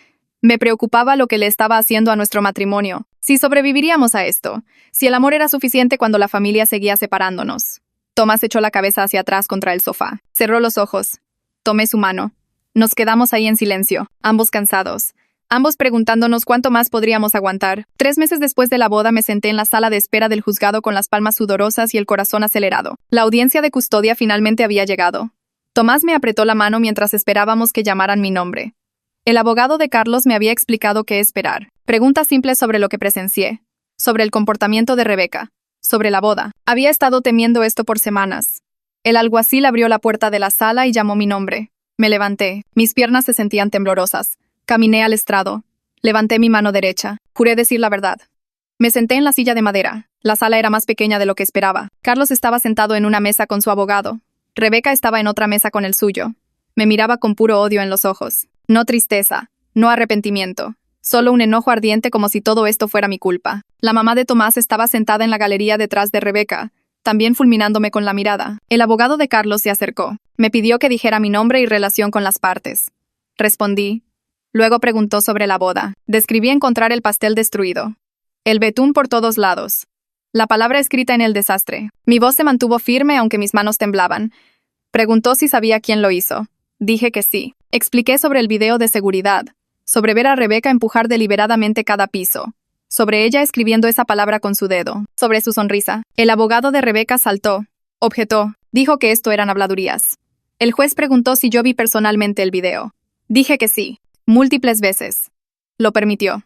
Me preocupaba lo que le estaba haciendo a nuestro matrimonio, si sobreviviríamos a esto, si el amor era suficiente cuando la familia seguía separándonos. Tomás echó la cabeza hacia atrás contra el sofá, cerró los ojos. Tomé su mano. Nos quedamos ahí en silencio, ambos cansados. Ambos preguntándonos cuánto más podríamos aguantar. 3 meses después de la boda me senté en la sala de espera del juzgado con las palmas sudorosas y el corazón acelerado. La audiencia de custodia finalmente había llegado. Tomás me apretó la mano mientras esperábamos que llamaran mi nombre. El abogado de Carlos me había explicado qué esperar. Preguntas simples sobre lo que presencié. Sobre el comportamiento de Rebeca. Sobre la boda. Había estado temiendo esto por semanas. El alguacil abrió la puerta de la sala y llamó mi nombre. Me levanté. Mis piernas se sentían temblorosas. Caminé al estrado. Levanté mi mano derecha. Juré decir la verdad. Me senté en la silla de madera. La sala era más pequeña de lo que esperaba. Carlos estaba sentado en una mesa con su abogado. Rebeca estaba en otra mesa con el suyo. Me miraba con puro odio en los ojos. No tristeza. No arrepentimiento. Solo un enojo ardiente como si todo esto fuera mi culpa. La mamá de Tomás estaba sentada en la galería detrás de Rebeca, también fulminándome con la mirada. El abogado de Carlos se acercó. Me pidió que dijera mi nombre y relación con las partes. Respondí. Luego preguntó sobre la boda. Describí encontrar el pastel destruido. El betún por todos lados. La palabra escrita en el desastre. Mi voz se mantuvo firme aunque mis manos temblaban. Preguntó si sabía quién lo hizo. Dije que sí. Expliqué sobre el video de seguridad. Sobre ver a Rebeca empujar deliberadamente cada piso. sobre ella escribiendo esa palabra con su dedo, sobre su sonrisa. El abogado de Rebeca saltó, objetó, dijo que esto eran habladurías. El juez preguntó si yo vi personalmente el video. Dije que sí, múltiples veces. Lo permitió.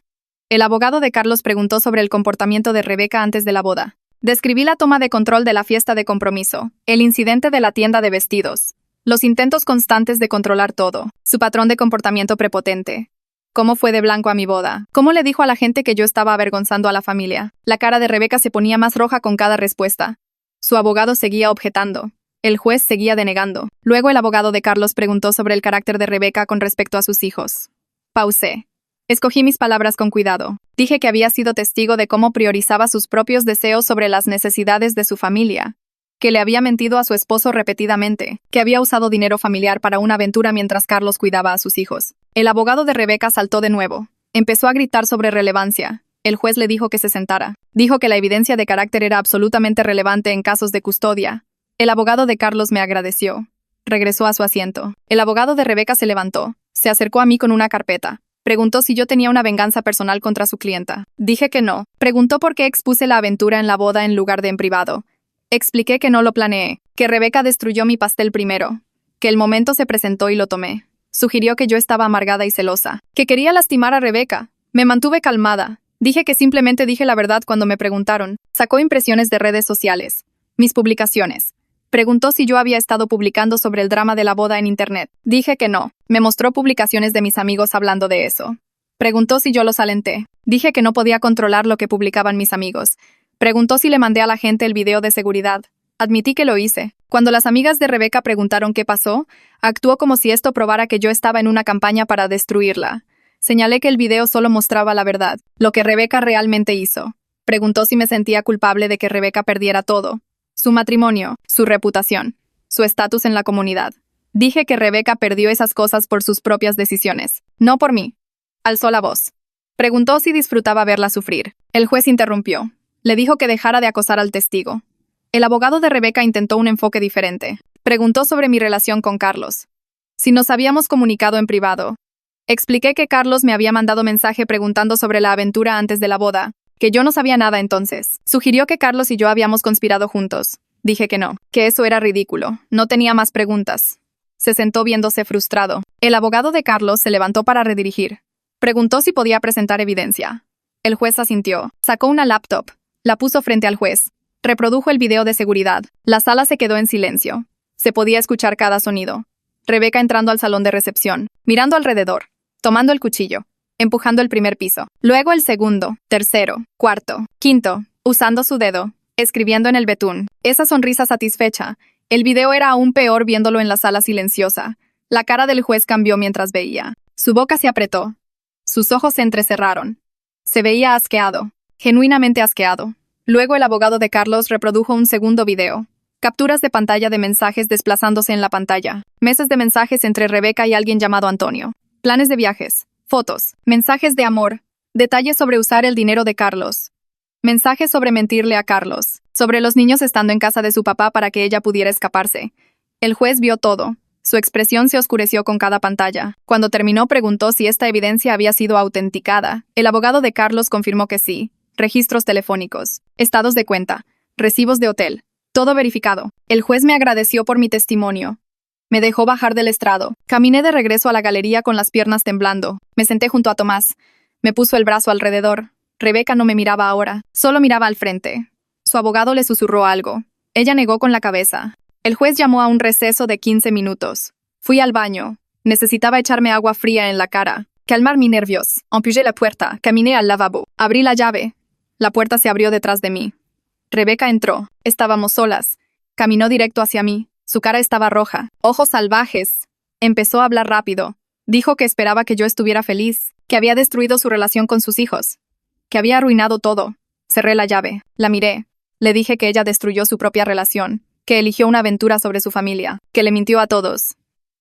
El abogado de Carlos preguntó sobre el comportamiento de Rebeca antes de la boda. Describí la toma de control de la fiesta de compromiso, el incidente de la tienda de vestidos, los intentos constantes de controlar todo, su patrón de comportamiento prepotente. Cómo fue de blanco a mi boda, cómo le dijo a la gente que yo estaba avergonzando a la familia. La cara de Rebeca se ponía más roja con cada respuesta. Su abogado seguía objetando. El juez seguía denegando. Luego el abogado de Carlos preguntó sobre el carácter de Rebeca con respecto a sus hijos. Pausé. Escogí mis palabras con cuidado. Dije que había sido testigo de cómo priorizaba sus propios deseos sobre las necesidades de su familia, que le había mentido a su esposo repetidamente, que había usado dinero familiar para una aventura mientras Carlos cuidaba a sus hijos. El abogado de Rebeca saltó de nuevo. Empezó a gritar sobre relevancia. El juez le dijo que se sentara. Dijo que la evidencia de carácter era absolutamente relevante en casos de custodia. El abogado de Carlos me agradeció. Regresó a su asiento. El abogado de Rebeca se levantó. Se acercó a mí con una carpeta. Preguntó si yo tenía una venganza personal contra su clienta. Dije que no. Preguntó por qué expuse la aventura en la boda en lugar de en privado. Expliqué que no lo planeé, que Rebeca destruyó mi pastel primero, que el momento se presentó y lo tomé. Sugirió que yo estaba amargada y celosa, que quería lastimar a Rebeca. Me mantuve calmada. Dije que simplemente dije la verdad cuando me preguntaron. Sacó impresiones de redes sociales. Mis publicaciones. Preguntó si yo había estado publicando sobre el drama de la boda en internet. Dije que no. Me mostró publicaciones de mis amigos hablando de eso. Preguntó si yo los alenté. Dije que no podía controlar lo que publicaban mis amigos. Preguntó si le mandé a la gente el video de seguridad. Admití que lo hice. Cuando las amigas de Rebeca preguntaron qué pasó, actuó como si esto probara que yo estaba en una campaña para destruirla. Señalé que el video solo mostraba la verdad, lo que Rebeca realmente hizo. Preguntó si me sentía culpable de que Rebeca perdiera todo. Su matrimonio, su reputación, su estatus en la comunidad. Dije que Rebeca perdió esas cosas por sus propias decisiones, no por mí. Alzó la voz. Preguntó si disfrutaba verla sufrir. El juez interrumpió. Le dijo que dejara de acosar al testigo. El abogado de Rebeca intentó un enfoque diferente. Preguntó sobre mi relación con Carlos. Si nos habíamos comunicado en privado. Expliqué que Carlos me había mandado mensaje preguntando sobre la aventura antes de la boda, que yo no sabía nada entonces. Sugirió que Carlos y yo habíamos conspirado juntos. Dije que no, que eso era ridículo. No tenía más preguntas. Se sentó viéndose frustrado. El abogado de Carlos se levantó para redirigir. Preguntó si podía presentar evidencia. El juez asintió. Sacó una laptop. La puso frente al juez. Reprodujo el video de seguridad. La sala se quedó en silencio. Se podía escuchar cada sonido. Rebeca entrando al salón de recepción, mirando alrededor, tomando el cuchillo, empujando el primer piso, luego el segundo, tercero, cuarto, quinto, usando su dedo, escribiendo en el betún. Esa sonrisa satisfecha. El video era aún peor viéndolo en la sala silenciosa. La cara del juez cambió mientras veía. Su boca se apretó. Sus ojos se entrecerraron. Se veía asqueado, genuinamente asqueado. Luego el abogado de Carlos reprodujo un segundo video. Capturas de pantalla de mensajes desplazándose en la pantalla. Meses de mensajes entre Rebeca y alguien llamado Antonio. Planes de viajes. Fotos. Mensajes de amor. Detalles sobre usar el dinero de Carlos. Mensajes sobre mentirle a Carlos. Sobre los niños estando en casa de su papá para que ella pudiera escaparse. El juez vio todo. Su expresión se oscureció con cada pantalla. Cuando terminó preguntó si esta evidencia había sido autenticada. El abogado de Carlos confirmó que sí. Registros telefónicos. Estados de cuenta. Recibos de hotel. Todo verificado. El juez me agradeció por mi testimonio. Me dejó bajar del estrado. Caminé de regreso a la galería con las piernas temblando. Me senté junto a Tomás. Me puso el brazo alrededor. Rebeca no me miraba ahora. Solo miraba al frente. Su abogado le susurró algo. Ella negó con la cabeza. El juez llamó a un receso de 15 minutos. Fui al baño. Necesitaba echarme agua fría en la cara. Calmar mis nervios. Empujé la puerta. Caminé al lavabo. Abrí la llave. La puerta se abrió detrás de mí. Rebeca entró. Estábamos solas. Caminó directo hacia mí. Su cara estaba roja. Ojos salvajes. Empezó a hablar rápido. Dijo que esperaba que yo estuviera feliz, que había destruido su relación con sus hijos, que había arruinado todo. Cerré la llave. La miré. Le dije que ella destruyó su propia relación, que eligió una aventura sobre su familia, que le mintió a todos.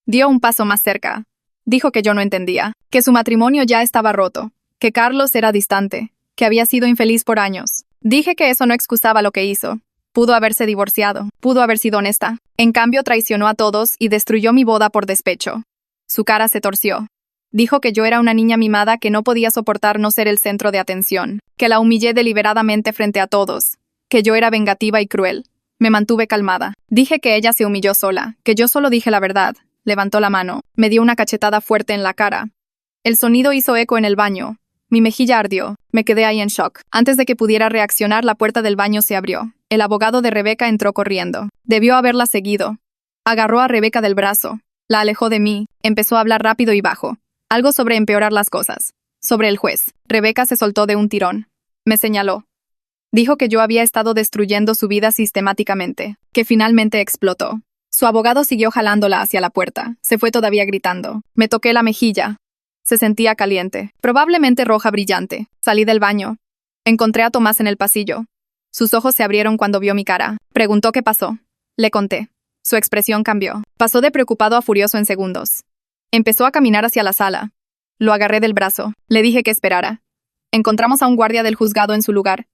Dio un paso más cerca. Dijo que yo no entendía, que su matrimonio ya estaba roto, que Carlos era distante, que había sido infeliz por años. Dije que eso no excusaba lo que hizo. Pudo haberse divorciado, pudo haber sido honesta. En cambio, traicionó a todos y destruyó mi boda por despecho. Su cara se torció. Dijo que yo era una niña mimada que no podía soportar no ser el centro de atención, que la humillé deliberadamente frente a todos, que yo era vengativa y cruel. Me mantuve calmada. Dije que ella se humilló sola, que yo solo dije la verdad. Levantó la mano, me dio una cachetada fuerte en la cara. El sonido hizo eco en el baño. Mi mejilla ardió. Me quedé ahí en shock. Antes de que pudiera reaccionar, la puerta del baño se abrió. El abogado de Rebeca entró corriendo. Debió haberla seguido. Agarró a Rebeca del brazo. La alejó de mí. Empezó a hablar rápido y bajo. Algo sobre empeorar las cosas. Sobre el juez. Rebeca se soltó de un tirón. Me señaló. Dijo que yo había estado destruyendo su vida sistemáticamente. Que finalmente explotó. Su abogado siguió jalándola hacia la puerta. Se fue todavía gritando. Me toqué la mejilla. Se sentía caliente, probablemente roja brillante. Salí del baño. Encontré a Tomás en el pasillo. Sus ojos se abrieron cuando vio mi cara. Preguntó qué pasó. Le conté. Su expresión cambió. Pasó de preocupado a furioso en segundos. Empezó a caminar hacia la sala. Lo agarré del brazo. Le dije que esperara. Encontramos a un guardia del juzgado en su lugar.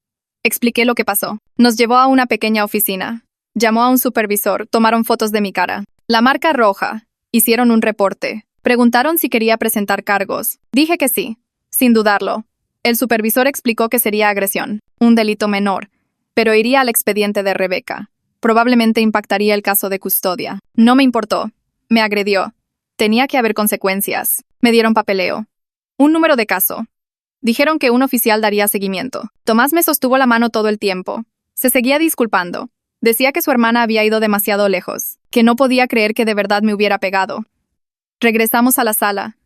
Expliqué lo que pasó. Nos llevó a una pequeña oficina. Llamó a un supervisor. Tomaron fotos de mi cara. La marca roja. Hicieron un reporte. Preguntaron si quería presentar cargos. Dije que sí, sin dudarlo. El supervisor explicó que sería agresión, un delito menor, pero iría al expediente de Rebeca. Probablemente impactaría el caso de custodia. No me importó. Me agredió. Tenía que haber consecuencias. Me dieron papeleo. Un número de caso. Dijeron que un oficial daría seguimiento. Tomás me sostuvo la mano todo el tiempo. Se seguía disculpando. Decía que su hermana había ido demasiado lejos, que no podía creer que de verdad me hubiera pegado. Regresamos a la sala.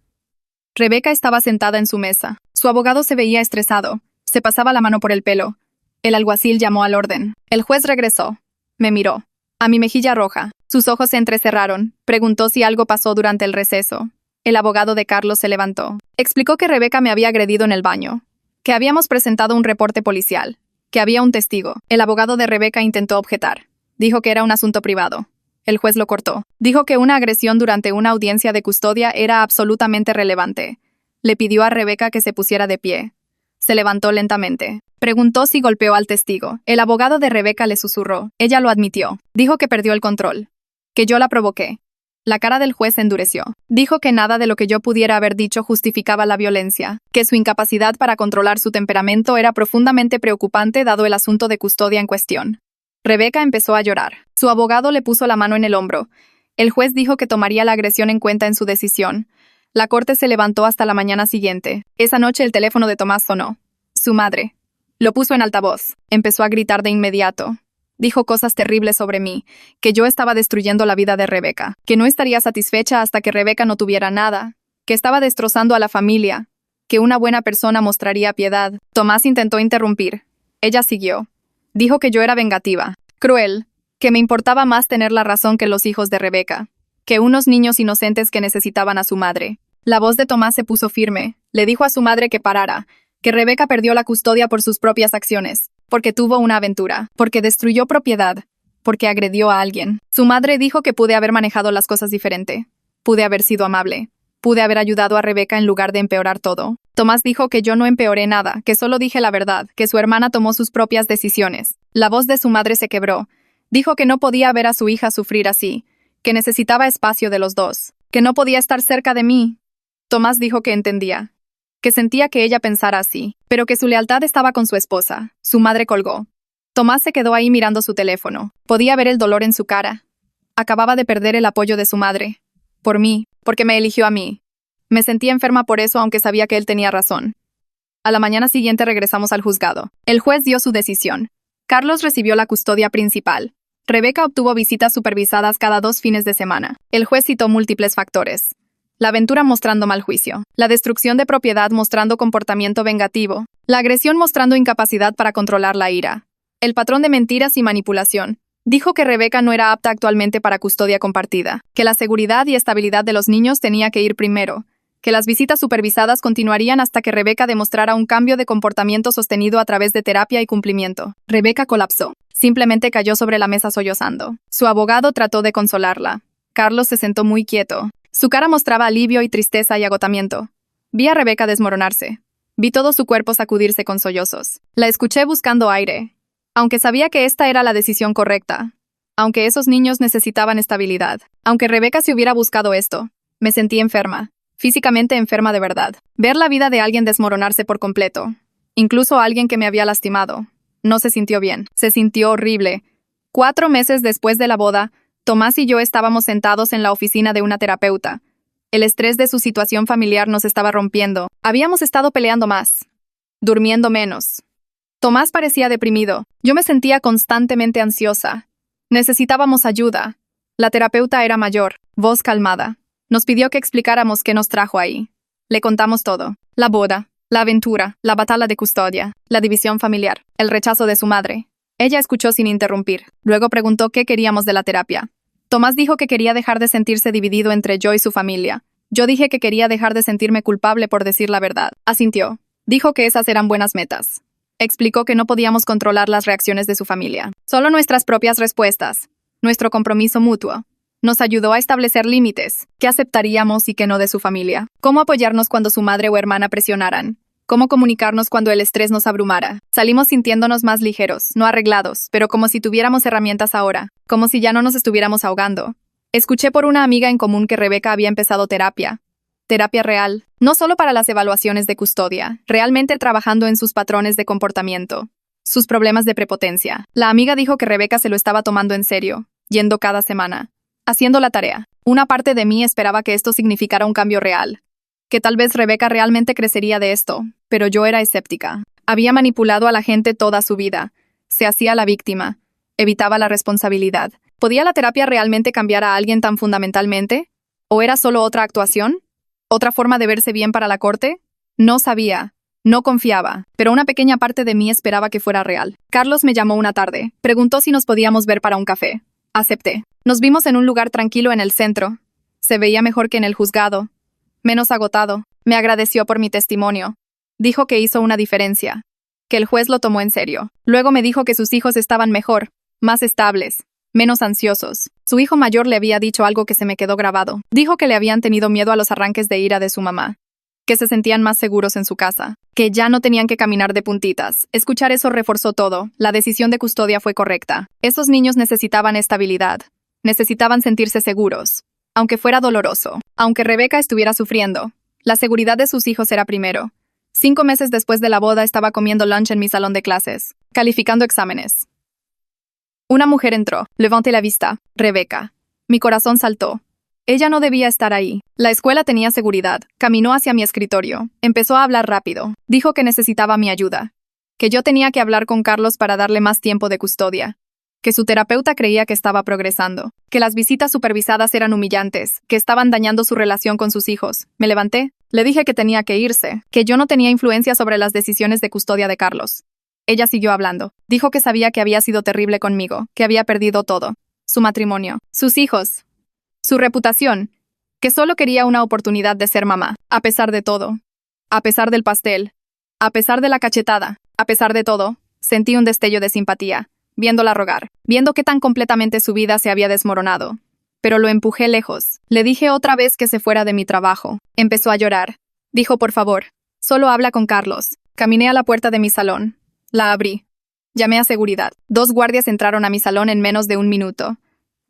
Rebeca estaba sentada en su mesa. Su abogado se veía estresado. Se pasaba la mano por el pelo. El alguacil llamó al orden. El juez regresó. Me miró. A mi mejilla roja. Sus ojos se entrecerraron. Preguntó si algo pasó durante el receso. El abogado de Carlos se levantó. Explicó que Rebeca me había agredido en el baño. Que habíamos presentado un reporte policial. Que había un testigo. El abogado de Rebeca intentó objetar. Dijo que era un asunto privado. El juez lo cortó. Dijo que una agresión durante una audiencia de custodia era absolutamente relevante. Le pidió a Rebeca que se pusiera de pie. Se levantó lentamente. Preguntó si golpeó al testigo. El abogado de Rebeca le susurró. Ella lo admitió. Dijo que perdió el control. Que yo la provoqué. La cara del juez se endureció. Dijo que nada de lo que yo pudiera haber dicho justificaba la violencia. Que su incapacidad para controlar su temperamento era profundamente preocupante dado el asunto de custodia en cuestión. Rebeca empezó a llorar. Su abogado le puso la mano en el hombro. El juez dijo que tomaría la agresión en cuenta en su decisión. La corte se levantó hasta la mañana siguiente. Esa noche el teléfono de Tomás sonó. Su madre. Lo puso en altavoz. Empezó a gritar de inmediato. Dijo cosas terribles sobre mí, que yo estaba destruyendo la vida de Rebeca, que no estaría satisfecha hasta que Rebeca no tuviera nada, que estaba destrozando a la familia, que una buena persona mostraría piedad. Tomás intentó interrumpir. Ella siguió. Dijo que yo era vengativa, cruel, que me importaba más tener la razón que los hijos de Rebeca, que unos niños inocentes que necesitaban a su madre. La voz de Tomás se puso firme. Le dijo a su madre que parara, que Rebeca perdió la custodia por sus propias acciones, porque tuvo una aventura, porque destruyó propiedad, porque agredió a alguien. Su madre dijo que pude haber manejado las cosas diferente. Pude haber sido amable. Pude haber ayudado a Rebeca en lugar de empeorar todo. Tomás dijo que yo no empeoré nada, que solo dije la verdad, que su hermana tomó sus propias decisiones. La voz de su madre se quebró. Dijo que no podía ver a su hija sufrir así, que necesitaba espacio de los dos, que no podía estar cerca de mí. Tomás dijo que entendía, que sentía que ella pensara así, pero que su lealtad estaba con su esposa. Su madre colgó. Tomás se quedó ahí mirando su teléfono. Podía ver el dolor en su cara. Acababa de perder el apoyo de su madre. Por mí, porque me eligió a mí. Me sentía enferma por eso, aunque sabía que él tenía razón. A la mañana siguiente regresamos al juzgado. El juez dio su decisión. Carlos recibió la custodia principal. Rebeca obtuvo visitas supervisadas cada 2 fines de semana. El juez citó múltiples factores. La aventura mostrando mal juicio. La destrucción de propiedad mostrando comportamiento vengativo. La agresión mostrando incapacidad para controlar la ira. El patrón de mentiras y manipulación. Dijo que Rebeca no era apta actualmente para custodia compartida, que la seguridad y estabilidad de los niños tenía que ir primero, que las visitas supervisadas continuarían hasta que Rebeca demostrara un cambio de comportamiento sostenido a través de terapia y cumplimiento. Rebeca colapsó. Simplemente cayó sobre la mesa sollozando. Su abogado trató de consolarla. Carlos se sentó muy quieto. Su cara mostraba alivio y tristeza y agotamiento. Vi a Rebeca desmoronarse. Vi todo su cuerpo sacudirse con sollozos. La escuché buscando aire. Aunque sabía que esta era la decisión correcta, aunque esos niños necesitaban estabilidad, aunque Rebeca se hubiera buscado esto, me sentí enferma. físicamente enferma de verdad. Ver la vida de alguien desmoronarse por completo, incluso alguien que me había lastimado, no se sintió bien, se sintió horrible. 4 meses después de la boda, Tomás y yo estábamos sentados en la oficina de una terapeuta. El estrés de su situación familiar nos estaba rompiendo. Habíamos estado peleando más, durmiendo menos. Tomás parecía deprimido. Yo me sentía constantemente ansiosa. Necesitábamos ayuda. La terapeuta era mayor, voz calmada. Nos pidió que explicáramos qué nos trajo ahí. Le contamos todo. La boda, la aventura, la batalla de custodia, la división familiar, el rechazo de su madre. Ella escuchó sin interrumpir. Luego preguntó qué queríamos de la terapia. Tomás dijo que quería dejar de sentirse dividido entre yo y su familia. Yo dije que quería dejar de sentirme culpable por decir la verdad. Asintió. Dijo que esas eran buenas metas. Explicó que no podíamos controlar las reacciones de su familia, solo nuestras propias respuestas. Nuestro compromiso mutuo nos ayudó a establecer límites, qué aceptaríamos y qué no de su familia, cómo apoyarnos cuando su madre o hermana presionaran, cómo comunicarnos cuando el estrés nos abrumara. Salimos sintiéndonos más ligeros, no arreglados, pero como si tuviéramos herramientas ahora, como si ya no nos estuviéramos ahogando. Escuché por una amiga en común que Rebeca había empezado terapia real, no solo para las evaluaciones de custodia, realmente trabajando en sus patrones de comportamiento, sus problemas de prepotencia. La amiga dijo que Rebeca se lo estaba tomando en serio, yendo cada semana, haciendo la tarea. Una parte de mí esperaba que esto significara un cambio real, que tal vez Rebeca realmente crecería de esto, pero yo era escéptica. Había manipulado a la gente toda su vida, se hacía la víctima, evitaba la responsabilidad. ¿Podía la terapia realmente cambiar a alguien tan fundamentalmente? ¿O era solo otra actuación? ¿Otra forma de verse bien para la corte? No sabía, no confiaba, pero una pequeña parte de mí esperaba que fuera real. Carlos me llamó una tarde, preguntó si nos podíamos ver para un café. Acepté. Nos vimos en un lugar tranquilo en el centro. Se veía mejor que en el juzgado, menos agotado. Me agradeció por mi testimonio. Dijo que hizo una diferencia, que el juez lo tomó en serio. Luego me dijo que sus hijos estaban mejor, más estables, menos ansiosos. Su hijo mayor le había dicho algo que se me quedó grabado. Dijo que le habían tenido miedo a los arranques de ira de su mamá, que se sentían más seguros en su casa, que ya no tenían que caminar de puntitas. Escuchar eso reforzó todo. La decisión de custodia fue correcta. Esos niños necesitaban estabilidad, necesitaban sentirse seguros, aunque fuera doloroso, aunque Rebeca estuviera sufriendo. La seguridad de sus hijos era primero. 5 meses después de la boda estaba comiendo lunch en mi salón de clases, calificando exámenes. Una mujer entró, levanté la vista, Rebeca. Mi corazón saltó. Ella no debía estar ahí. La escuela tenía seguridad. Caminó hacia mi escritorio. Empezó a hablar rápido. Dijo que necesitaba mi ayuda. Que yo tenía que hablar con Carlos para darle más tiempo de custodia. Que su terapeuta creía que estaba progresando. Que las visitas supervisadas eran humillantes. Que estaban dañando su relación con sus hijos. Me levanté. Le dije que tenía que irse. Que yo no tenía influencia sobre las decisiones de custodia de Carlos. Ella siguió hablando. Dijo que sabía que había sido terrible conmigo, que había perdido todo. Su matrimonio, sus hijos, su reputación, que solo quería una oportunidad de ser mamá, a pesar de todo. A pesar del pastel, a pesar de la cachetada, a pesar de todo, sentí un destello de simpatía, viéndola rogar, viendo qué tan completamente su vida se había desmoronado. Pero lo empujé lejos. Le dije otra vez que se fuera de mi trabajo. Empezó a llorar. Dijo, por favor, solo habla con Carlos. Caminé a la puerta de mi salón. La abrí. Llamé a seguridad. 2 guardias entraron a mi salón en menos de 1 minuto.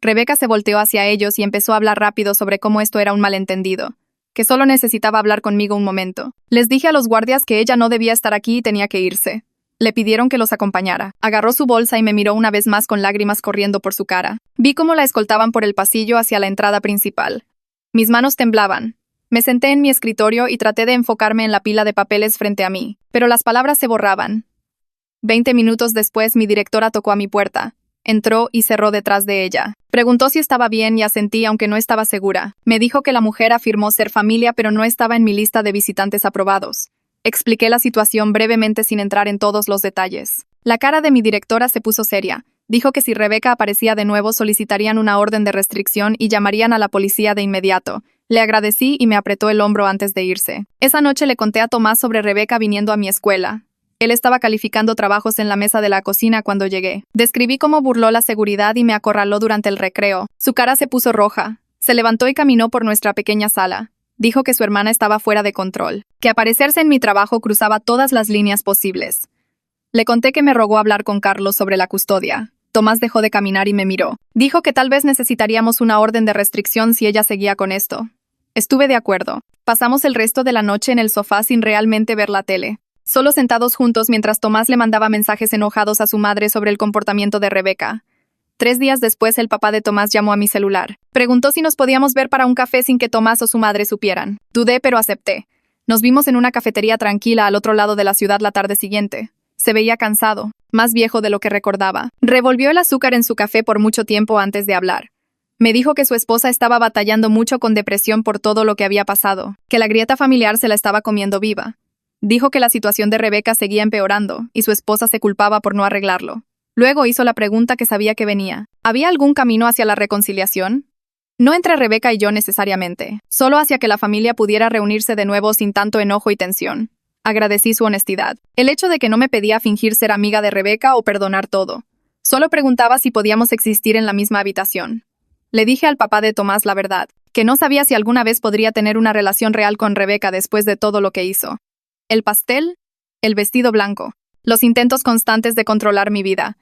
Rebeca se volteó hacia ellos y empezó a hablar rápido sobre cómo esto era un malentendido, que solo necesitaba hablar conmigo un momento. Les dije a los guardias que ella no debía estar aquí y tenía que irse. Le pidieron que los acompañara. Agarró su bolsa y me miró una vez más con lágrimas corriendo por su cara. Vi cómo la escoltaban por el pasillo hacia la entrada principal. Mis manos temblaban. Me senté en mi escritorio y traté de enfocarme en la pila de papeles frente a mí, pero las palabras se borraban. 20 minutos después, mi directora tocó a mi puerta. Entró y cerró detrás de ella. Preguntó si estaba bien y asentí aunque no estaba segura. Me dijo que la mujer afirmó ser familia pero no estaba en mi lista de visitantes aprobados. Expliqué la situación brevemente sin entrar en todos los detalles. La cara de mi directora se puso seria. Dijo que si Rebeca aparecía de nuevo solicitarían una orden de restricción y llamarían a la policía de inmediato. Le agradecí y me apretó el hombro antes de irse. Esa noche le conté a Tomás sobre Rebeca viniendo a mi escuela. Él estaba calificando trabajos en la mesa de la cocina cuando llegué. Describí cómo burló la seguridad y me acorraló durante el recreo. Su cara se puso roja. Se levantó y caminó por nuestra pequeña sala. Dijo que su hermana estaba fuera de control, que aparecerse en mi trabajo cruzaba todas las líneas posibles. Le conté que me rogó hablar con Carlos sobre la custodia. Tomás dejó de caminar y me miró. Dijo que tal vez necesitaríamos una orden de restricción si ella seguía con esto. Estuve de acuerdo. Pasamos el resto de la noche en el sofá sin realmente ver la tele. Solo sentados juntos mientras Tomás le mandaba mensajes enojados a su madre sobre el comportamiento de Rebeca. 3 días después, el papá de Tomás llamó a mi celular. Preguntó si nos podíamos ver para un café sin que Tomás o su madre supieran. Dudé, pero acepté. Nos vimos en una cafetería tranquila al otro lado de la ciudad la tarde siguiente. Se veía cansado, más viejo de lo que recordaba. Revolvió el azúcar en su café por mucho tiempo antes de hablar. Me dijo que su esposa estaba batallando mucho con depresión por todo lo que había pasado, que la grieta familiar se la estaba comiendo viva. Dijo que la situación de Rebeca seguía empeorando, y su esposa se culpaba por no arreglarlo. Luego hizo la pregunta que sabía que venía. ¿Había algún camino hacia la reconciliación? No entre Rebeca y yo necesariamente, solo hacia que la familia pudiera reunirse de nuevo sin tanto enojo y tensión. Agradecí su honestidad. El hecho de que no me pedía fingir ser amiga de Rebeca o perdonar todo. Solo preguntaba si podíamos existir en la misma habitación. Le dije al papá de Tomás la verdad, que no sabía si alguna vez podría tener una relación real con Rebeca después de todo lo que hizo. El pastel, el vestido blanco, los intentos constantes de controlar mi vida,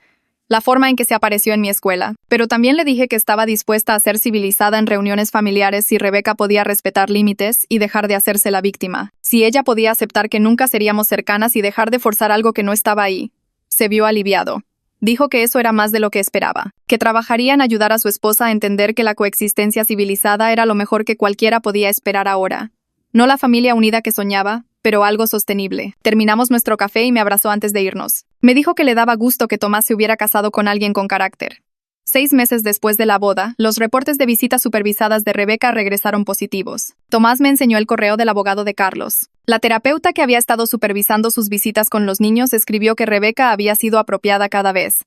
la forma en que se apareció en mi escuela, pero también le dije que estaba dispuesta a ser civilizada en reuniones familiares si Rebeca podía respetar límites y dejar de hacerse la víctima, si ella podía aceptar que nunca seríamos cercanas y dejar de forzar algo que no estaba ahí. Se vio aliviado. Dijo que eso era más de lo que esperaba, que trabajaría en ayudar a su esposa a entender que la coexistencia civilizada era lo mejor que cualquiera podía esperar ahora. No la familia unida que soñaba, pero algo sostenible. Terminamos nuestro café y me abrazó antes de irnos. Me dijo que le daba gusto que Tomás se hubiera casado con alguien con carácter. 6 meses después de la boda, los reportes de visitas supervisadas de Rebeca regresaron positivos. Tomás me enseñó el correo del abogado de Carlos. La terapeuta que había estado supervisando sus visitas con los niños escribió que Rebeca había sido apropiada cada vez.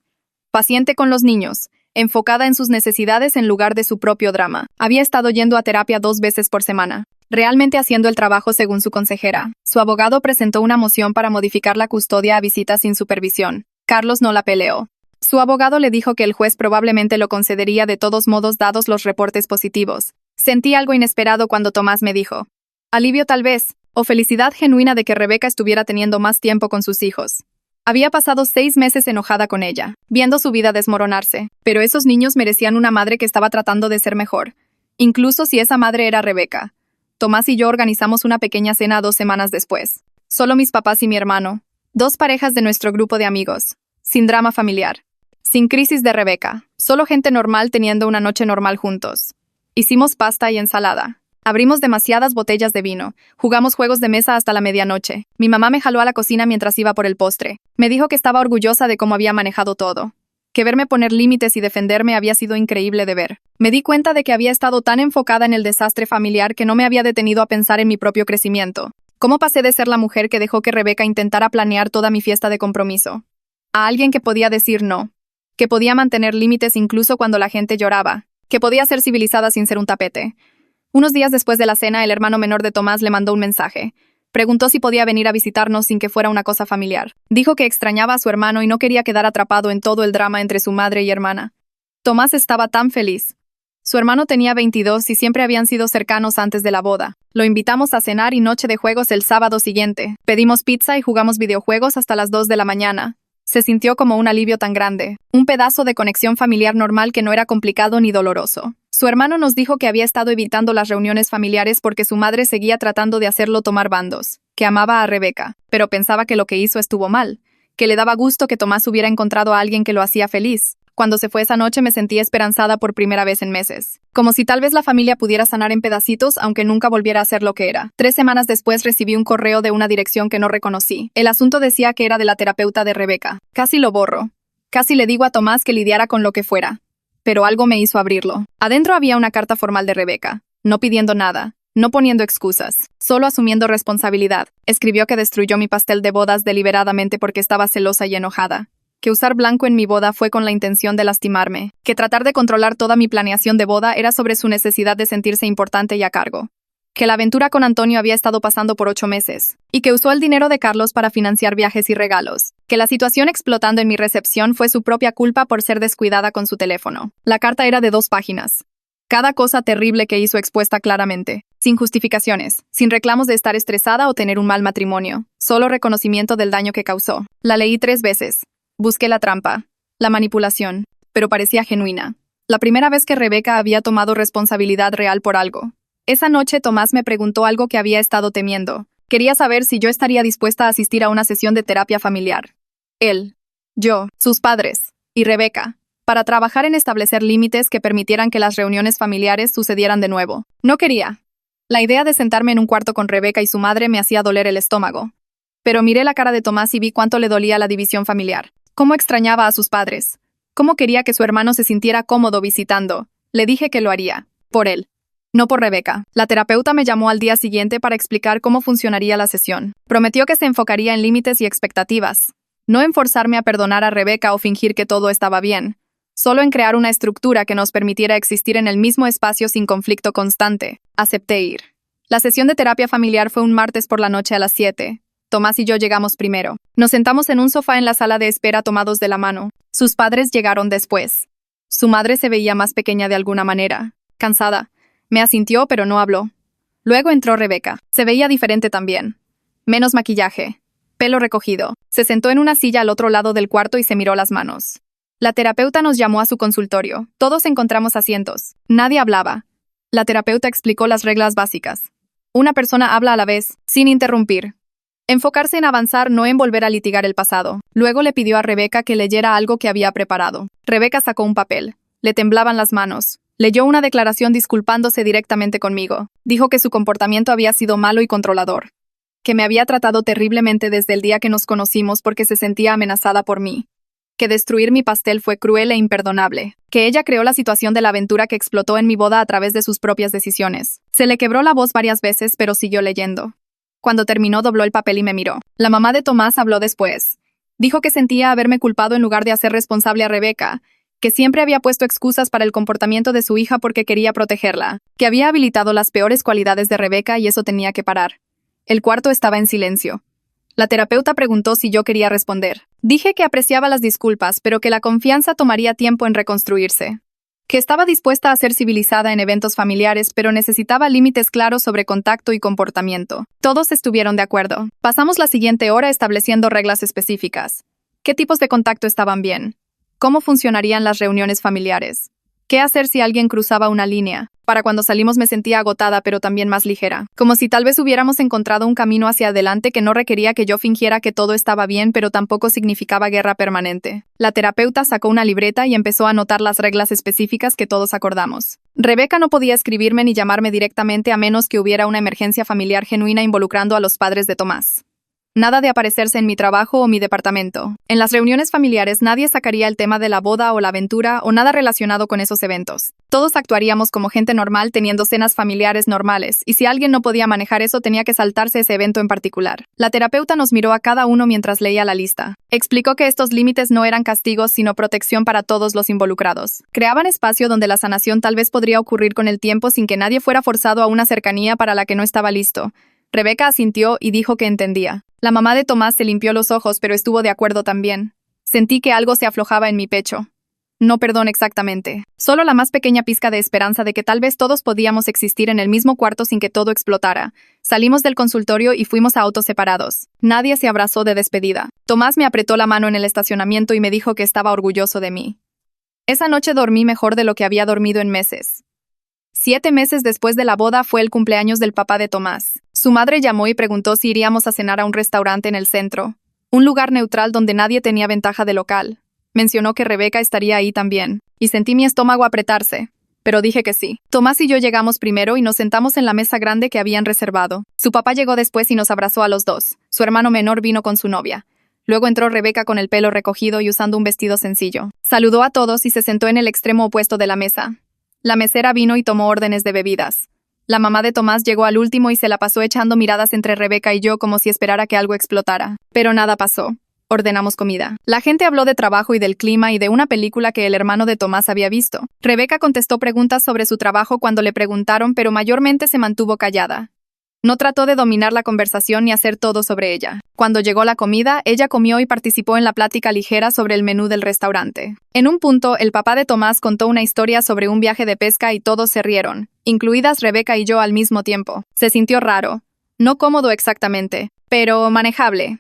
Paciente con los niños, enfocada en sus necesidades en lugar de su propio drama. Había estado yendo a terapia 2 veces por semana, realmente haciendo el trabajo según su consejera. Su abogado presentó una moción para modificar la custodia a visitas sin supervisión. Carlos no la peleó. Su abogado le dijo que el juez probablemente lo concedería de todos modos dados los reportes positivos. Sentí algo inesperado cuando Tomás me dijo. Alivio tal vez, o felicidad genuina de que Rebeca estuviera teniendo más tiempo con sus hijos. Había pasado 6 meses enojada con ella, viendo su vida desmoronarse, pero esos niños merecían una madre que estaba tratando de ser mejor, incluso si esa madre era Rebeca. Tomás y yo organizamos una pequeña cena 2 semanas después. Solo mis papás y mi hermano, 2 parejas de nuestro grupo de amigos, sin drama familiar. Sin crisis de Rebeca, solo gente normal teniendo una noche normal juntos. Hicimos pasta y ensalada. Abrimos demasiadas botellas de vino. Jugamos juegos de mesa hasta la medianoche. Mi mamá me jaló a la cocina mientras iba por el postre. Me dijo que estaba orgullosa de cómo había manejado todo. Que verme poner límites y defenderme había sido increíble de ver. Me di cuenta de que había estado tan enfocada en el desastre familiar que no me había detenido a pensar en mi propio crecimiento. ¿Cómo pasé de ser la mujer que dejó que Rebeca intentara planear toda mi fiesta de compromiso a alguien que podía decir no? Que podía mantener límites incluso cuando la gente lloraba, que podía ser civilizada sin ser un tapete. Unos días después de la cena, el hermano menor de Tomás le mandó un mensaje. Preguntó si podía venir a visitarnos sin que fuera una cosa familiar. Dijo que extrañaba a su hermano y no quería quedar atrapado en todo el drama entre su madre y hermana. Tomás estaba tan feliz. Su hermano tenía 22 y siempre habían sido cercanos antes de la boda. Lo invitamos a cenar y noche de juegos el sábado siguiente. Pedimos pizza y jugamos videojuegos hasta las 2 de la mañana. Se sintió como un alivio tan grande, un pedazo de conexión familiar normal que no era complicado ni doloroso. Su hermano nos dijo que había estado evitando las reuniones familiares porque su madre seguía tratando de hacerlo tomar bandos, que amaba a Rebeca, pero pensaba que lo que hizo estuvo mal, que le daba gusto que Tomás hubiera encontrado a alguien que lo hacía feliz. Cuando se fue esa noche me sentí esperanzada por primera vez en meses. Como si tal vez la familia pudiera sanar en pedacitos, aunque nunca volviera a ser lo que era. 3 semanas después recibí un correo de una dirección que no reconocí. El asunto decía que era de la terapeuta de Rebeca. Casi lo borro. Casi le digo a Tomás que lidiara con lo que fuera. Pero algo me hizo abrirlo. Adentro había una carta formal de Rebeca, no pidiendo nada, no poniendo excusas, solo asumiendo responsabilidad. Escribió que destruyó mi pastel de bodas deliberadamente porque estaba celosa y enojada. Que usar blanco en mi boda fue con la intención de lastimarme, que tratar de controlar toda mi planeación de boda era sobre su necesidad de sentirse importante y a cargo, que la aventura con Antonio había estado pasando por 8 meses, y que usó el dinero de Carlos para financiar viajes y regalos, que la situación explotando en mi recepción fue su propia culpa por ser descuidada con su teléfono. La carta era de 2 páginas. Cada cosa terrible que hizo expuesta claramente, sin justificaciones, sin reclamos de estar estresada o tener un mal matrimonio, solo reconocimiento del daño que causó. La leí 3 veces. Busqué la trampa, la manipulación, pero parecía genuina. La primera vez que Rebeca había tomado responsabilidad real por algo. Esa noche Tomás me preguntó algo que había estado temiendo. Quería saber si yo estaría dispuesta a asistir a una sesión de terapia familiar. Él, yo, sus padres, y Rebeca, para trabajar en establecer límites que permitieran que las reuniones familiares sucedieran de nuevo. No quería. La idea de sentarme en un cuarto con Rebeca y su madre me hacía doler el estómago. Pero miré la cara de Tomás y vi cuánto le dolía la división familiar. Cómo extrañaba a sus padres. Cómo quería que su hermano se sintiera cómodo visitando. Le dije que lo haría. Por él. No por Rebeca. La terapeuta me llamó al día siguiente para explicar cómo funcionaría la sesión. Prometió que se enfocaría en límites y expectativas. No en forzarme a perdonar a Rebeca o fingir que todo estaba bien. Solo en crear una estructura que nos permitiera existir en el mismo espacio sin conflicto constante. Acepté ir. La sesión de terapia familiar fue un martes por la noche a las 7. Tomás y yo llegamos primero. Nos sentamos en un sofá en la sala de espera tomados de la mano. Sus padres llegaron después. Su madre se veía más pequeña de alguna manera. Cansada. Me asintió, pero no habló. Luego entró Rebeca. Se veía diferente también. Menos maquillaje. Pelo recogido. Se sentó en una silla al otro lado del cuarto y se miró las manos. La terapeuta nos llamó a su consultorio. Todos encontramos asientos. Nadie hablaba. La terapeuta explicó las reglas básicas. Una persona habla a la vez, sin interrumpir. Enfocarse en avanzar, no en volver a litigar el pasado. Luego le pidió a Rebeca que leyera algo que había preparado. Rebeca sacó un papel. Le temblaban las manos. Leyó una declaración disculpándose directamente conmigo. Dijo que su comportamiento había sido malo y controlador. Que me había tratado terriblemente desde el día que nos conocimos porque se sentía amenazada por mí. Que destruir mi pastel fue cruel e imperdonable. Que ella creó la situación de la aventura que explotó en mi boda a través de sus propias decisiones. Se le quebró la voz varias veces, pero siguió leyendo. Cuando terminó, dobló el papel y me miró. La mamá de Tomás habló después. Dijo que sentía haberme culpado en lugar de hacer responsable a Rebeca, que siempre había puesto excusas para el comportamiento de su hija porque quería protegerla, que había habilitado las peores cualidades de Rebeca y eso tenía que parar. El cuarto estaba en silencio. La terapeuta preguntó si yo quería responder. Dije que apreciaba las disculpas, pero que la confianza tomaría tiempo en reconstruirse. Que estaba dispuesta a ser civilizada en eventos familiares, pero necesitaba límites claros sobre contacto y comportamiento. Todos estuvieron de acuerdo. Pasamos la siguiente hora estableciendo reglas específicas. ¿Qué tipos de contacto estaban bien? ¿Cómo funcionarían las reuniones familiares? ¿Qué hacer si alguien cruzaba una línea? Para cuando salimos me sentía agotada, pero también más ligera. Como si tal vez hubiéramos encontrado un camino hacia adelante que no requería que yo fingiera que todo estaba bien, pero tampoco significaba guerra permanente. La terapeuta sacó una libreta y empezó a anotar las reglas específicas que todos acordamos. Rebeca no podía escribirme ni llamarme directamente a menos que hubiera una emergencia familiar genuina involucrando a los padres de Tomás. Nada de aparecerse en mi trabajo o mi departamento. En las reuniones familiares nadie sacaría el tema de la boda o la aventura o nada relacionado con esos eventos. Todos actuaríamos como gente normal teniendo cenas familiares normales, y si alguien no podía manejar eso tenía que saltarse ese evento en particular. La terapeuta nos miró a cada uno mientras leía la lista. Explicó que estos límites no eran castigos sino protección para todos los involucrados. Creaban espacio donde la sanación tal vez podría ocurrir con el tiempo sin que nadie fuera forzado a una cercanía para la que no estaba listo. Rebeca asintió y dijo que entendía. La mamá de Tomás se limpió los ojos, pero estuvo de acuerdo también. Sentí que algo se aflojaba en mi pecho. No perdón exactamente. Solo la más pequeña pizca de esperanza de que tal vez todos podíamos existir en el mismo cuarto sin que todo explotara. Salimos del consultorio y fuimos a autos separados. Nadie se abrazó de despedida. Tomás me apretó la mano en el estacionamiento y me dijo que estaba orgulloso de mí. Esa noche dormí mejor de lo que había dormido en meses. 7 meses después de la boda fue el cumpleaños del papá de Tomás. Su madre llamó y preguntó si iríamos a cenar a un restaurante en el centro, un lugar neutral donde nadie tenía ventaja de local. Mencionó que Rebeca estaría ahí también, y sentí mi estómago apretarse, pero dije que sí. Tomás y yo llegamos primero y nos sentamos en la mesa grande que habían reservado. Su papá llegó después y nos abrazó a los dos. Su hermano menor vino con su novia. Luego entró Rebeca con el pelo recogido y usando un vestido sencillo. Saludó a todos y se sentó en el extremo opuesto de la mesa. La mesera vino y tomó órdenes de bebidas. La mamá de Tomás llegó al último y se la pasó echando miradas entre Rebeca y yo como si esperara que algo explotara. Pero nada pasó. Ordenamos comida. La gente habló de trabajo y del clima y de una película que el hermano de Tomás había visto. Rebeca contestó preguntas sobre su trabajo cuando le preguntaron, pero mayormente se mantuvo callada. No trató de dominar la conversación ni hacer todo sobre ella. Cuando llegó la comida, ella comió y participó en la plática ligera sobre el menú del restaurante. En un punto, el papá de Tomás contó una historia sobre un viaje de pesca y todos se rieron, incluidas Rebeca y yo al mismo tiempo. Se sintió raro. No cómodo exactamente, pero manejable.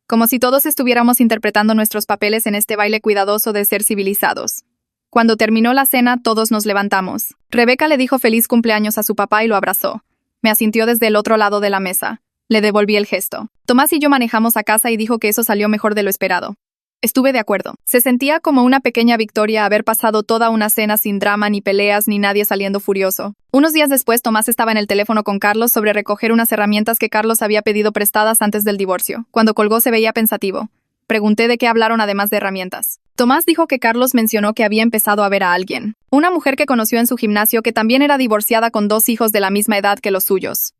Como si todos estuviéramos interpretando nuestros papeles en este baile cuidadoso de ser civilizados. Cuando terminó la cena, todos nos levantamos. Rebeca le dijo feliz cumpleaños a su papá y lo abrazó. Me asintió desde el otro lado de la mesa. Le devolví el gesto. Tomás y yo manejamos a casa y dijo que eso salió mejor de lo esperado. Estuve de acuerdo. Se sentía como una pequeña victoria haber pasado toda una cena sin drama, ni peleas, ni nadie saliendo furioso. Unos días después, Tomás estaba en el teléfono con Carlos sobre recoger unas herramientas que Carlos había pedido prestadas antes del divorcio. Cuando colgó se veía pensativo. Pregunté de qué hablaron además de herramientas. Tomás dijo que Carlos mencionó que había empezado a ver a alguien. Una mujer que conoció en su gimnasio que también era divorciada con 2 hijos de la misma edad que los suyos.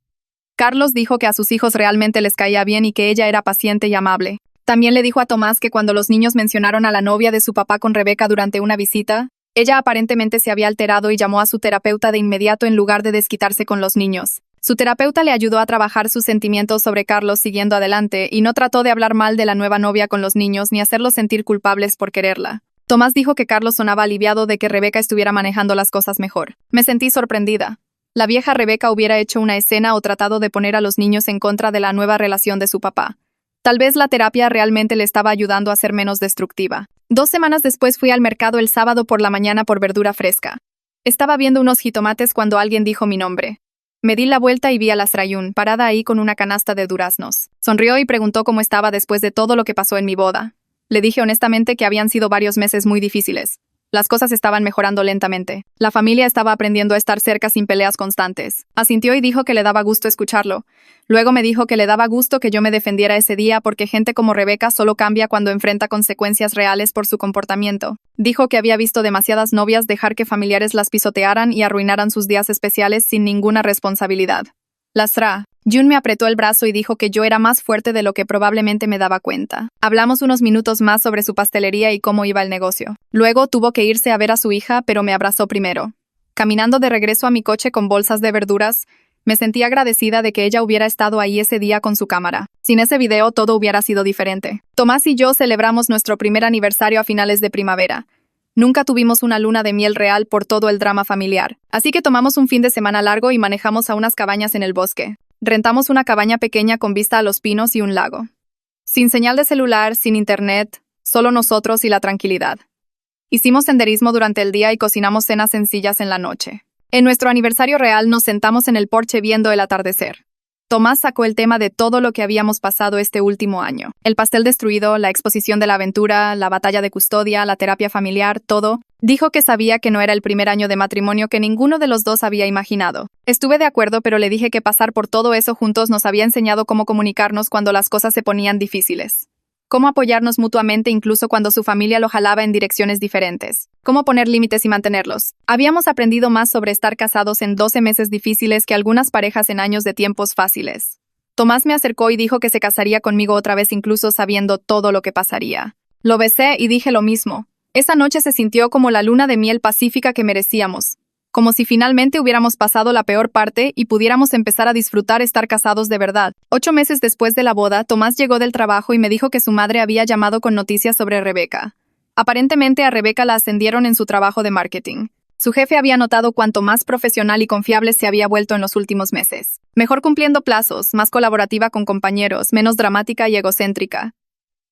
Carlos dijo que a sus hijos realmente les caía bien y que ella era paciente y amable. También le dijo a Tomás que cuando los niños mencionaron a la novia de su papá con Rebeca durante una visita, ella aparentemente se había alterado y llamó a su terapeuta de inmediato en lugar de desquitarse con los niños. Su terapeuta le ayudó a trabajar sus sentimientos sobre Carlos siguiendo adelante y no trató de hablar mal de la nueva novia con los niños ni hacerlos sentir culpables por quererla. Tomás dijo que Carlos sonaba aliviado de que Rebeca estuviera manejando las cosas mejor. Me sentí sorprendida. La vieja Rebeca hubiera hecho una escena o tratado de poner a los niños en contra de la nueva relación de su papá. Tal vez la terapia realmente le estaba ayudando a ser menos destructiva. 2 semanas después fui al mercado el sábado por la mañana por verdura fresca. Estaba viendo unos jitomates cuando alguien dijo mi nombre. Me di la vuelta y vi a la Srayun, parada ahí con una canasta de duraznos. Sonrió y preguntó cómo estaba después de todo lo que pasó en mi boda. Le dije honestamente que habían sido varios meses muy difíciles. Las cosas estaban mejorando lentamente. La familia estaba aprendiendo a estar cerca sin peleas constantes. Asintió y dijo que le daba gusto escucharlo. Luego me dijo que le daba gusto que yo me defendiera ese día porque gente como Rebeca solo cambia cuando enfrenta consecuencias reales por su comportamiento. Dijo que había visto demasiadas novias dejar que familiares las pisotearan y arruinaran sus días especiales sin ninguna responsabilidad. La Sra. Jun me apretó el brazo y dijo que yo era más fuerte de lo que probablemente me daba cuenta. Hablamos unos minutos más sobre su pastelería y cómo iba el negocio. Luego tuvo que irse a ver a su hija, pero me abrazó primero. Caminando de regreso a mi coche con bolsas de verduras, me sentí agradecida de que ella hubiera estado ahí ese día con su cámara. Sin ese video todo hubiera sido diferente. Tomás y yo celebramos nuestro primer aniversario a finales de primavera. Nunca tuvimos una luna de miel real por todo el drama familiar. Así que tomamos un fin de semana largo y manejamos a unas cabañas en el bosque. Rentamos una cabaña pequeña con vista a los pinos y un lago. Sin señal de celular, sin internet, solo nosotros y la tranquilidad. Hicimos senderismo durante el día y cocinamos cenas sencillas en la noche. En nuestro aniversario real nos sentamos en el porche viendo el atardecer. Tomás sacó el tema de todo lo que habíamos pasado este último año. El pastel destruido, la exposición de la aventura, la batalla de custodia, la terapia familiar, todo. Dijo que sabía que no era el primer año de matrimonio que ninguno de los dos había imaginado. Estuve de acuerdo, pero le dije que pasar por todo eso juntos nos había enseñado cómo comunicarnos cuando las cosas se ponían difíciles. Cómo apoyarnos mutuamente incluso cuando su familia lo jalaba en direcciones diferentes. Cómo poner límites y mantenerlos. Habíamos aprendido más sobre estar casados en 12 meses difíciles que algunas parejas en años de tiempos fáciles. Tomás me acercó y dijo que se casaría conmigo otra vez incluso sabiendo todo lo que pasaría. Lo besé y dije lo mismo. Esa noche se sintió como la luna de miel pacífica que merecíamos. Como si finalmente hubiéramos pasado la peor parte y pudiéramos empezar a disfrutar estar casados de verdad. 8 meses después de la boda, Tomás llegó del trabajo y me dijo que su madre había llamado con noticias sobre Rebeca. Aparentemente a Rebeca la ascendieron en su trabajo de marketing. Su jefe había notado cuánto más profesional y confiable se había vuelto en los últimos meses. Mejor cumpliendo plazos, más colaborativa con compañeros, menos dramática y egocéntrica.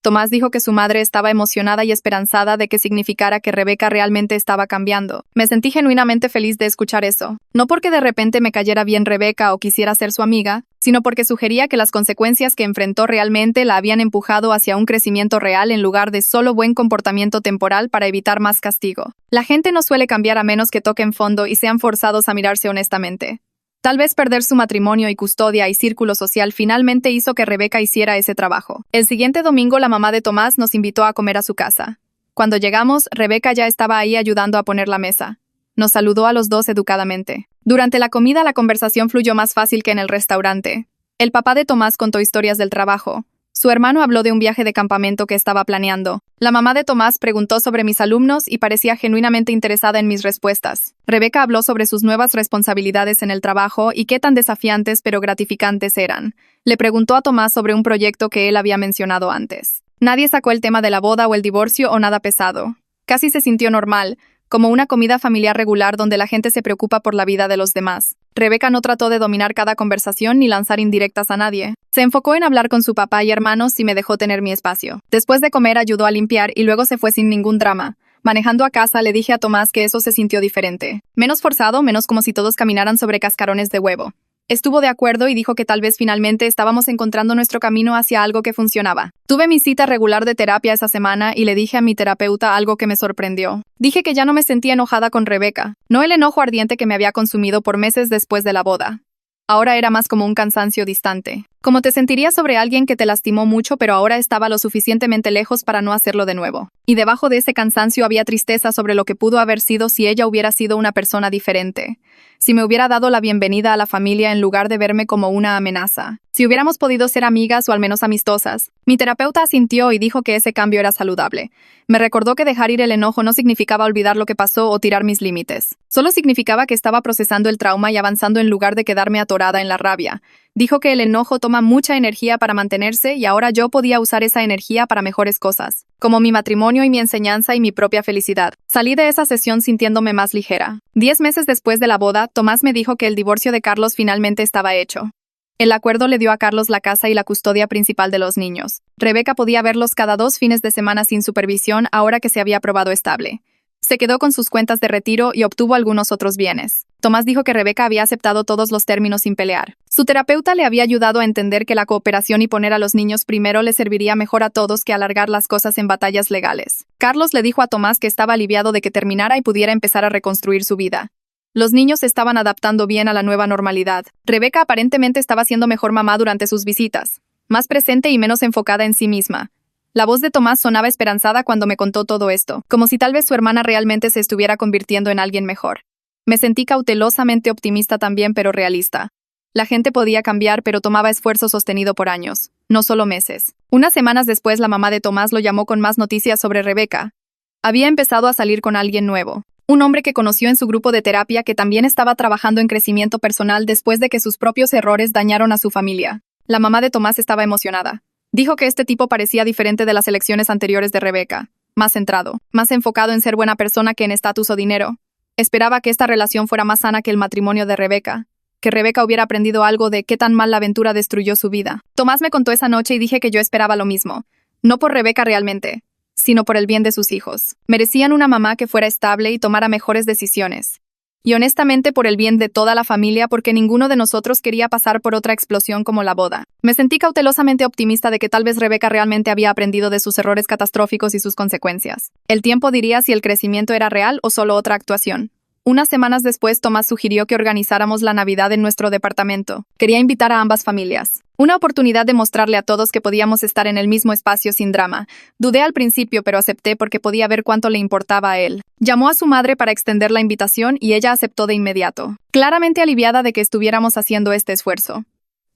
Tomás dijo que su madre estaba emocionada y esperanzada de que significara que Rebeca realmente estaba cambiando. Me sentí genuinamente feliz de escuchar eso. No porque de repente me cayera bien Rebeca o quisiera ser su amiga, sino porque sugería que las consecuencias que enfrentó realmente la habían empujado hacia un crecimiento real en lugar de solo buen comportamiento temporal para evitar más castigo. La gente no suele cambiar a menos que toquen fondo y sean forzados a mirarse honestamente. Tal vez perder su matrimonio y custodia y círculo social finalmente hizo que Rebeca hiciera ese trabajo. El siguiente domingo la mamá de Tomás nos invitó a comer a su casa. Cuando llegamos, Rebeca ya estaba ahí ayudando a poner la mesa. Nos saludó a los dos educadamente. Durante la comida la conversación fluyó más fácil que en el restaurante. El papá de Tomás contó historias del trabajo. Su hermano habló de un viaje de campamento que estaba planeando. La mamá de Tomás preguntó sobre mis alumnos y parecía genuinamente interesada en mis respuestas. Rebeca habló sobre sus nuevas responsabilidades en el trabajo y qué tan desafiantes pero gratificantes eran. Le preguntó a Tomás sobre un proyecto que él había mencionado antes. Nadie sacó el tema de la boda o el divorcio o nada pesado. Casi se sintió normal, como una comida familiar regular donde la gente se preocupa por la vida de los demás. Rebeca no trató de dominar cada conversación ni lanzar indirectas a nadie. Se enfocó en hablar con su papá y hermanos y me dejó tener mi espacio. Después de comer ayudó a limpiar y luego se fue sin ningún drama. Manejando a casa, le dije a Tomás que eso se sintió diferente. Menos forzado, menos como si todos caminaran sobre cascarones de huevo. Estuvo de acuerdo y dijo que tal vez finalmente estábamos encontrando nuestro camino hacia algo que funcionaba. Tuve mi cita regular de terapia esa semana y le dije a mi terapeuta algo que me sorprendió. Dije que ya no me sentía enojada con Rebeca, no el enojo ardiente que me había consumido por meses después de la boda. Ahora era más como un cansancio distante. Como te sentirías sobre alguien que te lastimó mucho pero ahora estaba lo suficientemente lejos para no hacerlo de nuevo. Y debajo de ese cansancio había tristeza sobre lo que pudo haber sido si ella hubiera sido una persona diferente. Si me hubiera dado la bienvenida a la familia en lugar de verme como una amenaza. Si hubiéramos podido ser amigas o al menos amistosas. Mi terapeuta asintió y dijo que ese cambio era saludable. Me recordó que dejar ir el enojo no significaba olvidar lo que pasó o tirar mis límites. Solo significaba que estaba procesando el trauma y avanzando en lugar de quedarme atorada en la rabia. Dijo que el enojo toma mucha energía para mantenerse y ahora yo podía usar esa energía para mejores cosas, como mi matrimonio y mi enseñanza y mi propia felicidad. Salí de esa sesión sintiéndome más ligera. 10 meses después de la boda, Tomás me dijo que el divorcio de Carlos finalmente estaba hecho. El acuerdo le dio a Carlos la casa y la custodia principal de los niños. Rebeca podía verlos cada 2 fines de semana sin supervisión ahora que se había probado estable. Se quedó con sus cuentas de retiro y obtuvo algunos otros bienes. Tomás dijo que Rebeca había aceptado todos los términos sin pelear. Su terapeuta le había ayudado a entender que la cooperación y poner a los niños primero le serviría mejor a todos que alargar las cosas en batallas legales. Carlos le dijo a Tomás que estaba aliviado de que terminara y pudiera empezar a reconstruir su vida. Los niños se estaban adaptando bien a la nueva normalidad. Rebeca aparentemente estaba siendo mejor mamá durante sus visitas, más presente y menos enfocada en sí misma. La voz de Tomás sonaba esperanzada cuando me contó todo esto, como si tal vez su hermana realmente se estuviera convirtiendo en alguien mejor. Me sentí cautelosamente optimista también, pero realista. La gente podía cambiar, pero tomaba esfuerzo sostenido por años, no solo meses. Unas semanas después, la mamá de Tomás lo llamó con más noticias sobre Rebeca. Había empezado a salir con alguien nuevo. Un hombre que conoció en su grupo de terapia que también estaba trabajando en crecimiento personal después de que sus propios errores dañaron a su familia. La mamá de Tomás estaba emocionada. Dijo que este tipo parecía diferente de las elecciones anteriores de Rebeca. Más centrado, más enfocado en ser buena persona que en estatus o dinero. Esperaba que esta relación fuera más sana que el matrimonio de Rebeca. Que Rebeca hubiera aprendido algo de qué tan mal la aventura destruyó su vida. Tomás me contó esa noche y dije que yo esperaba lo mismo. No por Rebeca realmente, sino por el bien de sus hijos. Merecían una mamá que fuera estable y tomara mejores decisiones. Y honestamente por el bien de toda la familia porque ninguno de nosotros quería pasar por otra explosión como la boda. Me sentí cautelosamente optimista de que tal vez Rebeca realmente había aprendido de sus errores catastróficos y sus consecuencias. El tiempo diría si el crecimiento era real o solo otra actuación. Unas semanas después, Tomás sugirió que organizáramos la Navidad en nuestro departamento. Quería invitar a ambas familias. Una oportunidad de mostrarle a todos que podíamos estar en el mismo espacio sin drama. Dudé al principio, pero acepté porque podía ver cuánto le importaba a él. Llamó a su madre para extender la invitación y ella aceptó de inmediato, claramente aliviada de que estuviéramos haciendo este esfuerzo.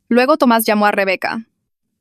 Luego Tomás llamó a Rebeca.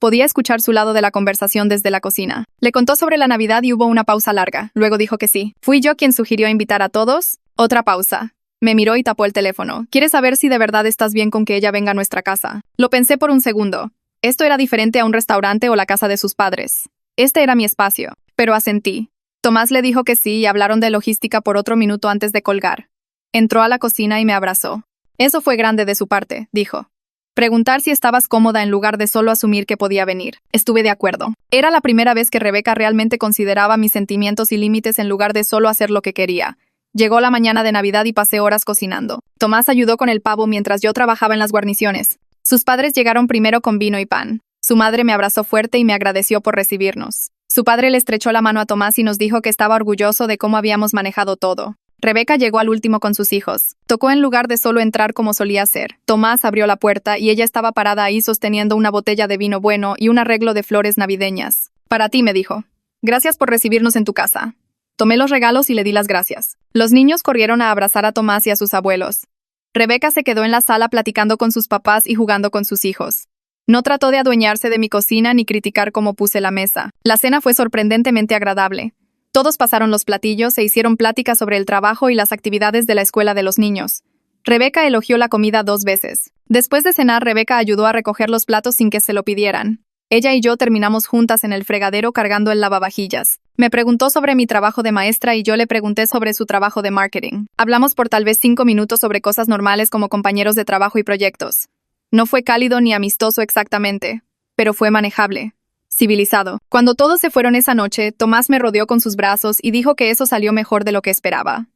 Podía escuchar su lado de la conversación desde la cocina. Le contó sobre la Navidad y hubo una pausa larga. Luego dijo que sí. ¿Fui yo quien sugirió invitar a todos? Otra pausa. Me miró y tapó el teléfono. ¿Quieres saber si de verdad estás bien con que ella venga a nuestra casa? Lo pensé por un segundo. Esto era diferente a un restaurante o la casa de sus padres. Este era mi espacio. Pero asentí. Tomás le dijo que sí y hablaron de logística por otro minuto antes de colgar. Entró a la cocina y me abrazó. Eso fue grande de su parte, dijo. Preguntar si estabas cómoda en lugar de solo asumir que podía venir. Estuve de acuerdo. Era la primera vez que Rebeca realmente consideraba mis sentimientos y límites en lugar de solo hacer lo que quería. Llegó la mañana de Navidad y pasé horas cocinando. Tomás ayudó con el pavo mientras yo trabajaba en las guarniciones. Sus padres llegaron primero con vino y pan. Su madre me abrazó fuerte y me agradeció por recibirnos. Su padre le estrechó la mano a Tomás y nos dijo que estaba orgulloso de cómo habíamos manejado todo. Rebeca llegó al último con sus hijos. Tocó en lugar de solo entrar como solía hacer. Tomás abrió la puerta y ella estaba parada ahí sosteniendo una botella de vino bueno y un arreglo de flores navideñas. Para ti, me dijo. Gracias por recibirnos en tu casa. Tomé los regalos y le di las gracias. Los niños corrieron a abrazar a Tomás y a sus abuelos. Rebeca se quedó en la sala platicando con sus papás y jugando con sus hijos. No trató de adueñarse de mi cocina ni criticar cómo puse la mesa. La cena fue sorprendentemente agradable. Todos pasaron los platillos e hicieron pláticas sobre el trabajo y las actividades de la escuela de los niños. Rebeca elogió la comida 2 veces. Después de cenar, Rebeca ayudó a recoger los platos sin que se lo pidieran. Ella y yo terminamos juntas en el fregadero cargando el lavavajillas. Me preguntó sobre mi trabajo de maestra y yo le pregunté sobre su trabajo de marketing. Hablamos por tal vez 5 minutos sobre cosas normales como compañeros de trabajo y proyectos. No fue cálido ni amistoso exactamente, pero fue manejable. Civilizado. Cuando todos se fueron esa noche, Tomás me rodeó con sus brazos y dijo que eso salió mejor de lo que esperaba.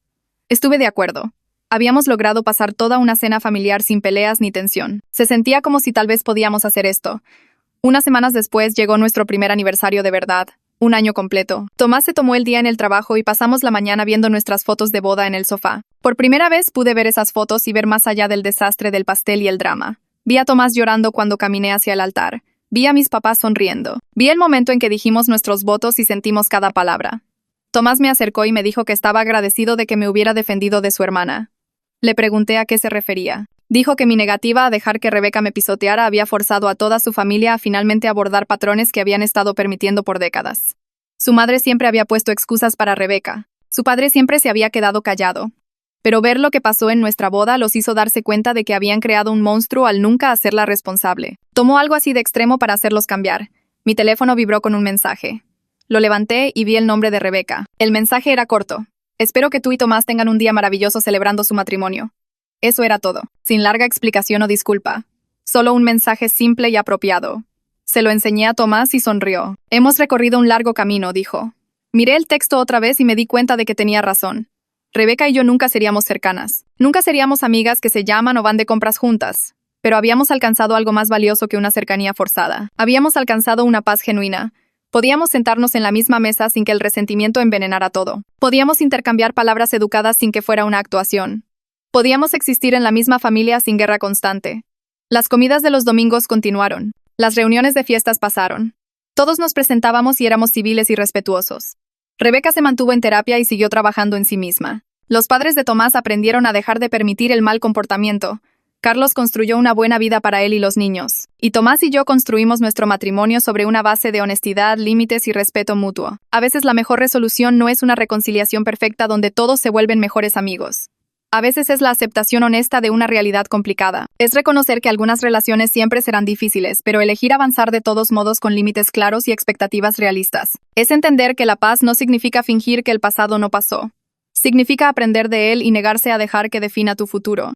Estuve de acuerdo. Habíamos logrado pasar toda una cena familiar sin peleas ni tensión. Se sentía como si tal vez podíamos hacer esto. Unas semanas después llegó nuestro primer aniversario de verdad. Un año completo. Tomás se tomó el día en el trabajo y pasamos la mañana viendo nuestras fotos de boda en el sofá. Por primera vez pude ver esas fotos y ver más allá del desastre del pastel y el drama. Vi a Tomás llorando cuando caminé hacia el altar. Vi a mis papás sonriendo. Vi el momento en que dijimos nuestros votos y sentimos cada palabra. Tomás me acercó y me dijo que estaba agradecido de que me hubiera defendido de su hermana. Le pregunté a qué se refería. Dijo que mi negativa a dejar que Rebeca me pisoteara había forzado a toda su familia a finalmente abordar patrones que habían estado permitiendo por décadas. Su madre siempre había puesto excusas para Rebeca. Su padre siempre se había quedado callado. Pero ver lo que pasó en nuestra boda los hizo darse cuenta de que habían creado un monstruo al nunca hacerla responsable. Tomó algo así de extremo para hacerlos cambiar. Mi teléfono vibró con un mensaje. Lo levanté y vi el nombre de Rebeca. El mensaje era corto. Espero que tú y Tomás tengan un día maravilloso celebrando su matrimonio. Eso era todo, sin larga explicación o disculpa. Solo un mensaje simple y apropiado. Se lo enseñé a Tomás y sonrió. Hemos recorrido un largo camino, dijo. Miré el texto otra vez y me di cuenta de que tenía razón. Rebeca y yo nunca seríamos cercanas. Nunca seríamos amigas que se llaman o van de compras juntas. Pero habíamos alcanzado algo más valioso que una cercanía forzada. Habíamos alcanzado una paz genuina. Podíamos sentarnos en la misma mesa sin que el resentimiento envenenara todo. Podíamos intercambiar palabras educadas sin que fuera una actuación. Podíamos existir en la misma familia sin guerra constante. Las comidas de los domingos continuaron. Las reuniones de fiestas pasaron. Todos nos presentábamos y éramos civiles y respetuosos. Rebeca se mantuvo en terapia y siguió trabajando en sí misma. Los padres de Tomás aprendieron a dejar de permitir el mal comportamiento. Carlos construyó una buena vida para él y los niños. Y Tomás y yo construimos nuestro matrimonio sobre una base de honestidad, límites y respeto mutuo. A veces la mejor resolución no es una reconciliación perfecta donde todos se vuelven mejores amigos. A veces es la aceptación honesta de una realidad complicada. Es reconocer que algunas relaciones siempre serán difíciles, pero elegir avanzar de todos modos con límites claros y expectativas realistas. Es entender que la paz no significa fingir que el pasado no pasó. Significa aprender de él y negarse a dejar que defina tu futuro.